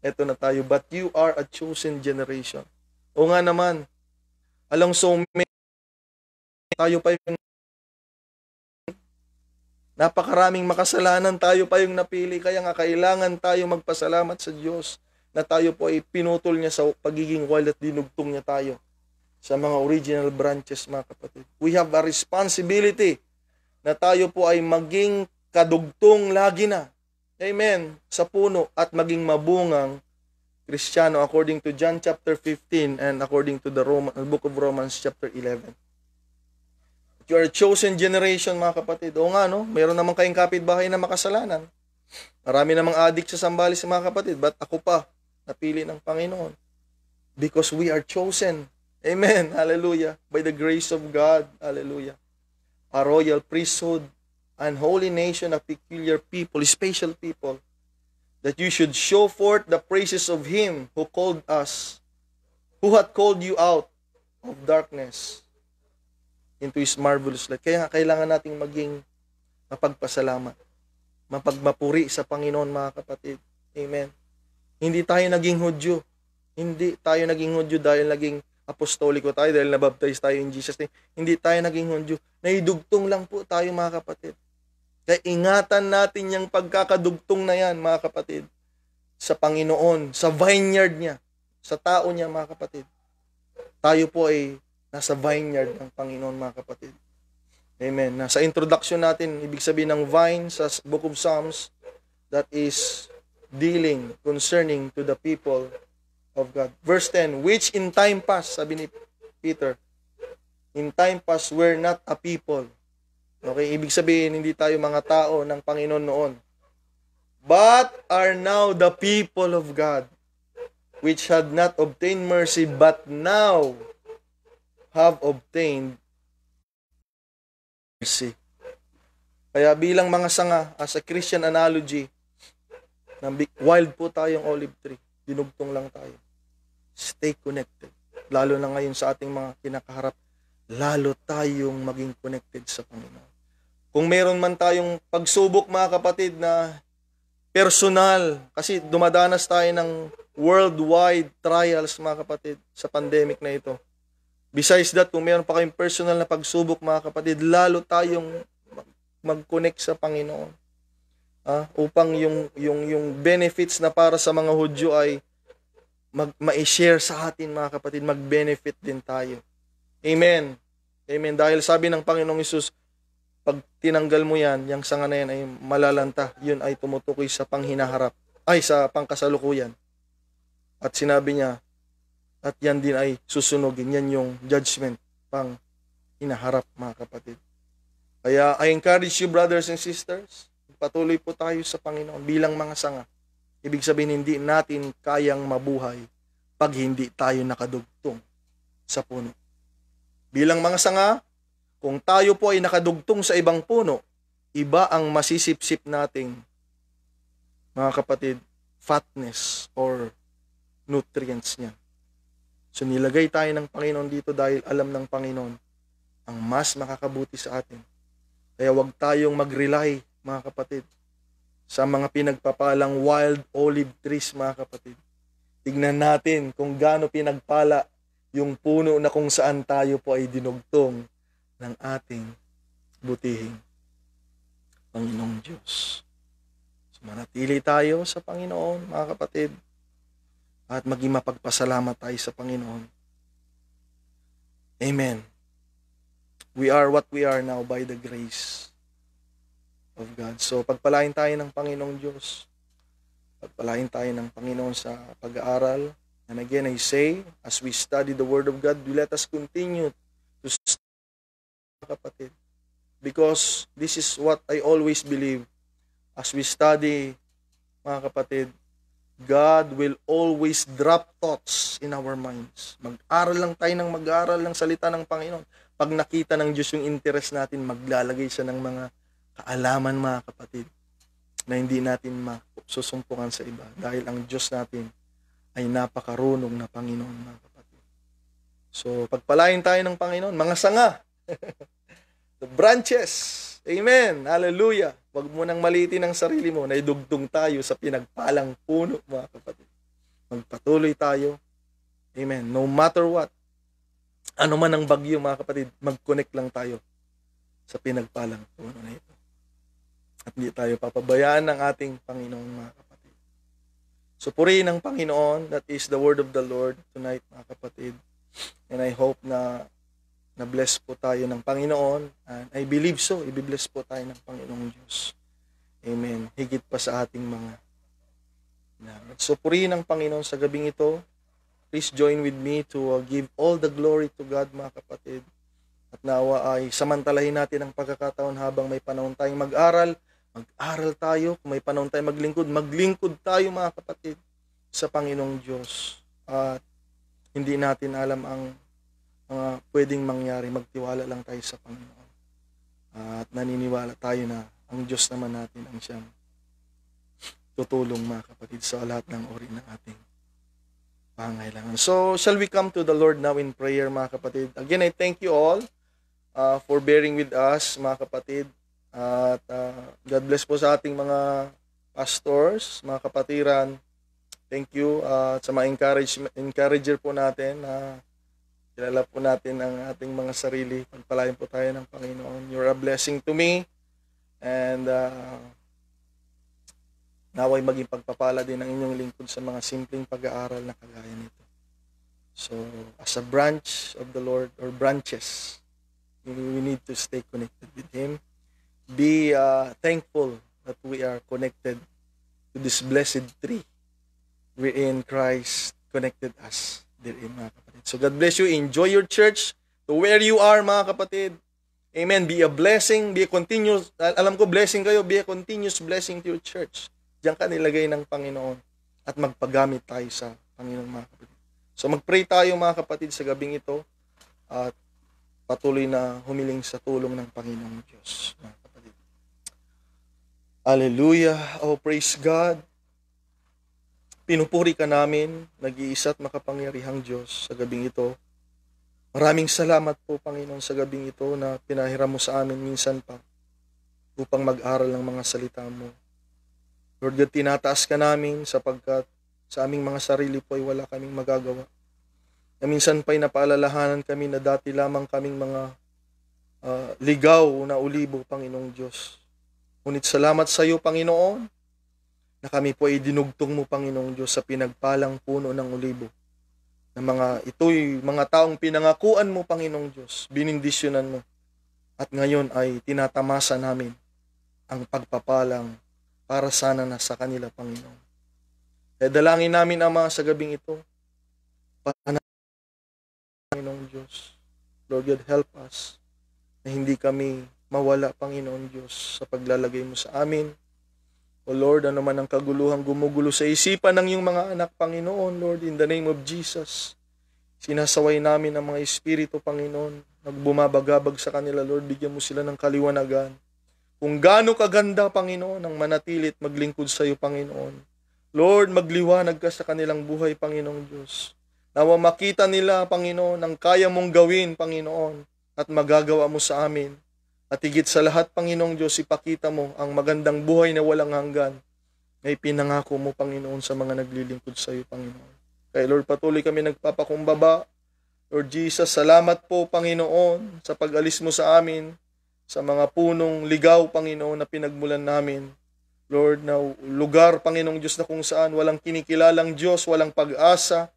Ito na tayo. But you are a chosen generation. O nga naman, along so many, tayo pa yung napakaraming makasalanan, tayo pa yung napili. Kaya nga, kailangan tayo magpasalamat sa Diyos na tayo po ay pinutol niya sa pagiging wild at dinugtong niya tayo sa mga original branches, mga kapatid. We have a responsibility na tayo po ay maging kadugtong lagi na. Amen. Sa puno at maging mabungang Kristiyano according to John chapter 15 and according to the book of Romans chapter 11. You are a chosen generation, mga kapatid. O nga, no? Meron naman kayong kapitbahay na makasalanan. Marami namang addict sa Sambales, mga kapatid. But ako pa, napili ng Panginoon. Because we are chosen. Amen. Hallelujah. By the grace of God. Hallelujah. A royal priesthood, an holy nation, a peculiar people, special people, that you should show forth the praises of Him who called us, who had called you out of darkness into His marvelous light. Kaya kailangan nating maging mapagpasalamat, mapagmapuri sa Panginoon, mga kapatid. Amen. Hindi tayo naging Hudyo. Hindi tayo naging Hudyo dahil naging apostoliko tayo, dahil nabaptize tayo in Jesus' name. Hindi tayo naging Hudyo. Naidugtong lang po tayo, mga kapatid. Kaya ingatan natin yung pagkakadugtong na yan, mga kapatid, sa Panginoon, sa vineyard niya, sa tao niya, mga kapatid. Tayo po ay nasa vineyard ng Panginoon, mga kapatid. Amen. Sa introduction natin, ibig sabihin ng vine sa Book of Psalms, that is dealing concerning to the people of God. Verse 10, which in time past, sabi ni Peter, in time past we're not a people. Okay, ibig sabihin, hindi tayo mga tao ng Panginoon noon. But are now the people of God. which had not obtained mercy, but now have obtained mercy. Kaya bilang mga sanga, as a Christian analogy, wild po tayong olive tree. Dinugtong lang tayo. Stay connected. Lalo na ngayon sa ating mga kinakaharap, lalo tayong maging connected sa Panginoon. Kung meron man tayong pagsubok, mga kapatid, na personal, kasi dumadanas tayo ng worldwide trials, mga kapatid, sa pandemic na ito. Besides that, kung meron pa kayong personal na pagsubok, mga kapatid, lalo tayong mag-connect sa Panginoon. Upang yung benefits na para sa mga Hudyo ay ma-share sa atin, mga kapatid, mag-benefit din tayo. Amen. Amen. Dahil sabi ng Panginoong Hesus, pag tinanggal mo yan, yung sanga na yan ay malalanta. Yun ay tumutukoy sa panghinaharap. Sa pangkasalukuyan. At sinabi niya, at yan din ay susunugin. Yan yung judgment pang hinaharap, mga kapatid. Kaya I encourage you, brothers and sisters, patuloy po tayo sa Panginoon bilang mga sanga. Ibig sabihin, hindi natin kayang mabuhay pag hindi tayo nakadugtong sa puno. Bilang mga sanga, kung tayo po ay nakadugtong sa ibang puno, iba ang masisipsip nating, mga kapatid, fatness or nutrients niya. So nilagay tayo ng Panginoon dito dahil alam ng Panginoon ang mas makakabuti sa atin. Kaya huwag tayong mag-rely, mga kapatid, sa mga pinagpapalang wild olive trees, mga kapatid. Tignan natin kung gaano pinagpala yung puno na kung saan tayo po ay dinugtong ng ating butihing Panginoong Diyos. So, manatili tayo sa Panginoon, mga kapatid, at maging mapagpasalamat tayo sa Panginoon. Amen. We are what we are now by the grace of God. So, pagpalain tayo ng Panginoong Diyos. Pagpalain tayo ng Panginoon sa pag-aaral. And again, I say, as we study the Word of God, let us continue to study, kapatid. Because this is what I always believe. As we study, mga kapatid, God will always drop thoughts in our minds. Mag-aral lang tayo ng mag-aral ng salita ng Panginoon. Pag nakita ng Diyos yung interest natin, maglalagay siya ng mga kaalaman, mga kapatid, na hindi natin masusumpungan sa iba. Dahil ang Diyos natin ay napakarunong na Panginoon, mga kapatid. So, pagpalain tayo ng Panginoon, mga sanga. The branches. Amen. Hallelujah. Huwag mo nang maliitin ang sarili mo na idugtong tayo sa pinagpalang puno, mga kapatid. Magpatuloy tayo. Amen. No matter what. Ano man ang bagyo, mga kapatid, mag-connect lang tayo sa pinagpalang puno na ito. At hindi tayo papabayaan ng ating Panginoon, mga kapatid. So, purihin ng Panginoon. That is the word of the Lord tonight, mga kapatid. And I hope na na-bless po tayo ng Panginoon. And I believe so. I-bless po tayo ng Panginoong Diyos. Amen. Higit pa sa ating mga So, purihin ng Panginoon sa gabing ito. Please join with me to give all the glory to God, mga kapatid. At nawa ay samantalahin natin ang pagkakataon habang may panahon tayong mag-aral. Mag-aral tayo. Kung may panahon tayong maglingkod, maglingkod tayo, mga kapatid, sa Panginoong Diyos. At hindi natin alam ang pwedeng mangyari. Magtiwala lang tayo sa Panginoon. At naniniwala tayo na ang Diyos naman natin ang siyang tutulong, mga kapatid, sa lahat ng uri ng ating pangailangan. So, shall we come to the Lord now in prayer, mga kapatid? Again, I thank you all for bearing with us, mga kapatid. At God bless po sa ating mga pastors, mga kapatiran. Thank you sa mga encourager po natin. Kilala po natin ang ating mga sarili. Pagpalain po tayo ng Panginoon. You're a blessing to me. And naway maging pagpapala din ang inyong lingkod sa mga simpleng pag-aaral na kagaya nito. So, as a branch of the Lord, or branches, we need to stay connected with Him. Be thankful that we are connected to this blessed tree wherein Christ connected us therein, mga kapatid. So God bless you. Enjoy your church to where you are, mga kapatid. Amen. Be a blessing. Be a continuous, alam ko blessing kayo, be a continuous blessing to your church. Diyan ka nilagay ng Panginoon at magpagamit tayo sa Panginoon mga kapatid. So mag-pray tayo mga kapatid sa gabing ito at patuloy na humiling sa tulong ng Panginoong Diyos mga kapatid. Hallelujah! Oh, praise God! Pinupuri ka namin, nag-iisa at makapangyarihang Diyos sa gabing ito. Maraming salamat po, Panginoon, sa gabing ito na pinahiram mo sa amin minsan pa upang mag-aral ng mga salita mo. Lord God, tinataas ka namin sapagkat sa aming mga sarili po ay wala kaming magagawa. Na minsan pa'y napaalalahanan kami na dati lamang kaming mga ligaw na ulibo, Panginoong Diyos. Ngunit salamat sa iyo, Panginoon, na kami po ay dinugtong mo, Panginoong Diyos, sa pinagpalang puno ng ulibo. Na ito'y mga taong pinangakuan mo, Panginoong Diyos, binindisyonan mo, at ngayon ay tinatamasa namin ang pagpapalang para sana na sa kanila, Panginoon. Kaya dalangin namin, Ama, sa gabing ito, Panginoong Diyos. Lord God, help us na hindi kami mawala, Panginoon Diyos, sa paglalagay mo sa amin. O Lord, ano man ang kaguluhang gumugulo sa isipan ng iyong mga anak, Panginoon, Lord, in the name of Jesus, sinasaway namin ang mga espiritu, Panginoon, nagbumabagabag sa kanila, Lord, bigyan mo sila ng kaliwanagan. Kung gaano kaganda, Panginoon, ang manatilit maglingkod sa iyo, Panginoon. Lord, magliwanag ka sa kanilang buhay, Panginoong Diyos. Nawa makita nila, Panginoon, ang kaya mong gawin, Panginoon, at magagawa mo sa amin. At higit sa lahat, Panginoong Diyos, ipakita mo ang magandang buhay na walang hanggan na ipinangako mo, Panginoon, sa mga naglilingkod sa iyo, Panginoon. Kaya Lord, patuloy kami nagpapakumbaba. Lord Jesus, salamat po, Panginoon, sa pag-alis mo sa amin, sa mga punong ligaw, Panginoon, na pinagmulan namin. Lord, na lugar, Panginoong Diyos, na kung saan walang kinikilalang Diyos, walang pag-asa,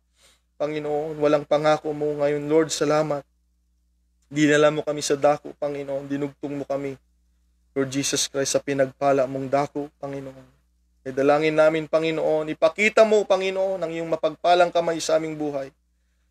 Panginoon, walang pangako mo ngayon. Lord, salamat. Dinala mo kami sa dako, Panginoon. Dinugtong mo kami, Lord Jesus Christ, sa pinagpala mong dako, Panginoon. E dalangin namin, Panginoon, ipakita mo, Panginoon, ang iyong mapagpalang kamay sa aming buhay.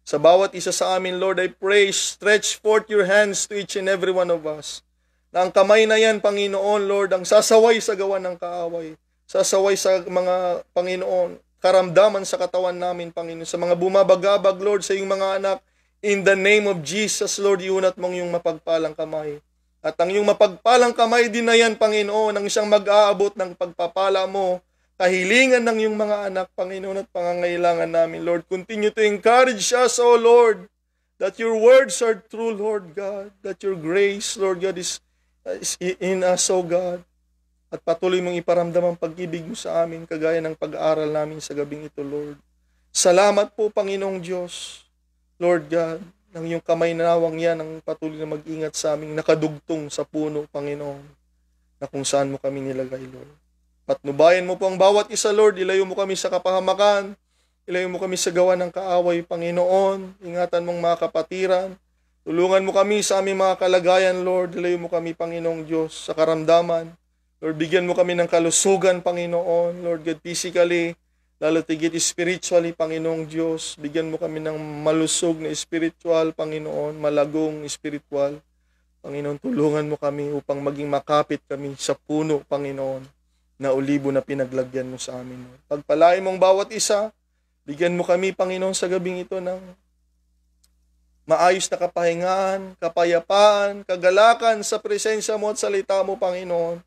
Sa bawat isa sa amin, Lord, I pray, stretch forth your hands to each and every one of us. Na ang kamay na yan, Panginoon, Lord, ang sasaway sa gawa ng kaaway. Sasaway sa mga, Panginoon, karamdaman sa katawan namin, Panginoon. Sa mga bumabagabag, Lord, sa iyong mga anak, in the name of Jesus, Lord, iunat mong iyong mapagpalang kamay. At ang iyong mapagpalang kamay din na yan, Panginoon, ang siyang mag-aabot ng pagpapala mo, kahilingan ng iyong mga anak, Panginoon, at pangangailangan namin, Lord. Continue to encourage us, O Lord, that your words are true, Lord God, that your grace, Lord God, is in us, O God. At patuloy mong iparamdam ang pag-ibig mo sa amin, kagaya ng pag-aaral namin sa gabing ito, Lord. Salamat po, Panginoong Diyos. Lord God, ng iyong kamay na nawang yan ang patuloy na mag-ingat sa aming nakadugtong sa puno, Panginoon, na kung saan mo kami nilagay, Lord. Patnubayan mo po ang bawat isa, Lord. Ilayo mo kami sa kapahamakan. Ilayo mo kami sa gawa ng kaaway, Panginoon. Ingatan mong mga kapatiran. Tulungan mo kami sa aming mga kalagayan, Lord. Ilayo mo kami, Panginoong Diyos, sa karamdaman. Lord, bigyan mo kami ng kalusugan, Panginoon. Lord God, physically, lalo tigit spiritually, Panginoong Diyos. Bigyan mo kami ng malusog na spiritual, Panginoon, malagong spiritual. Panginoon, tulungan mo kami upang maging makapit kami sa puno, Panginoon, na ulibo na pinaglagyan mo sa amin. Pagpalain mong bawat isa, bigyan mo kami, Panginoon, sa gabing ito ng maayos na kapahingaan, kapayapaan, kagalakan sa presensya mo at salita mo, Panginoon,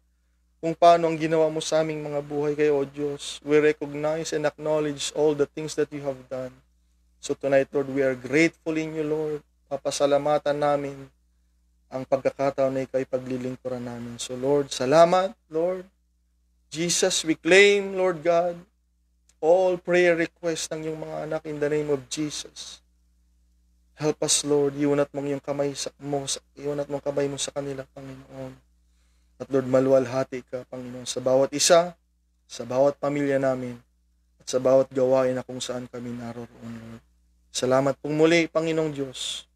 kung paano ang ginawa mo sa aming mga buhay kayo, O Diyos. We recognize and acknowledge all the things that you have done. So tonight, Lord, we are grateful in you, Lord. Papasalamatan namin ang pagkakataon na ikaw'y paglilingkuran namin. So Lord, salamat, Lord. Jesus, we claim, Lord God, all prayer requests ng iyong mga anak in the name of Jesus. Help us, Lord. Iunat mong iyong kamay mo sa kanila, Panginoon. At Lord, maluwalhati ka, Panginoon, sa bawat isa, sa bawat pamilya namin, at sa bawat gawain na kung saan kami naroroon, Lord. Salamat pong muli, Panginoong Diyos.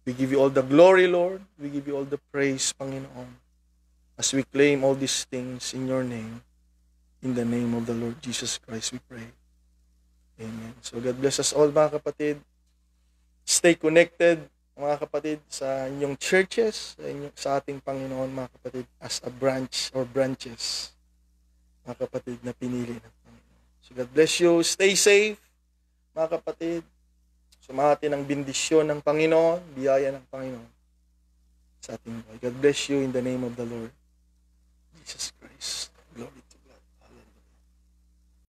We give you all the glory, Lord. We give you all the praise, Panginoon, as we claim all these things in your name. In the name of the Lord Jesus Christ, we pray. Amen. So God bless us all, mga kapatid. Stay connected, mga kapatid, sa inyong churches, sa ating Panginoon, mga kapatid, as a branch or branches, mga kapatid, na pinili ng Panginoon. So God bless you. Stay safe. mga kapatid, sumahati ng bendisyon ng Panginoon, biyaya ng Panginoon sa ating buhay. God bless you in the name of the Lord Jesus Christ.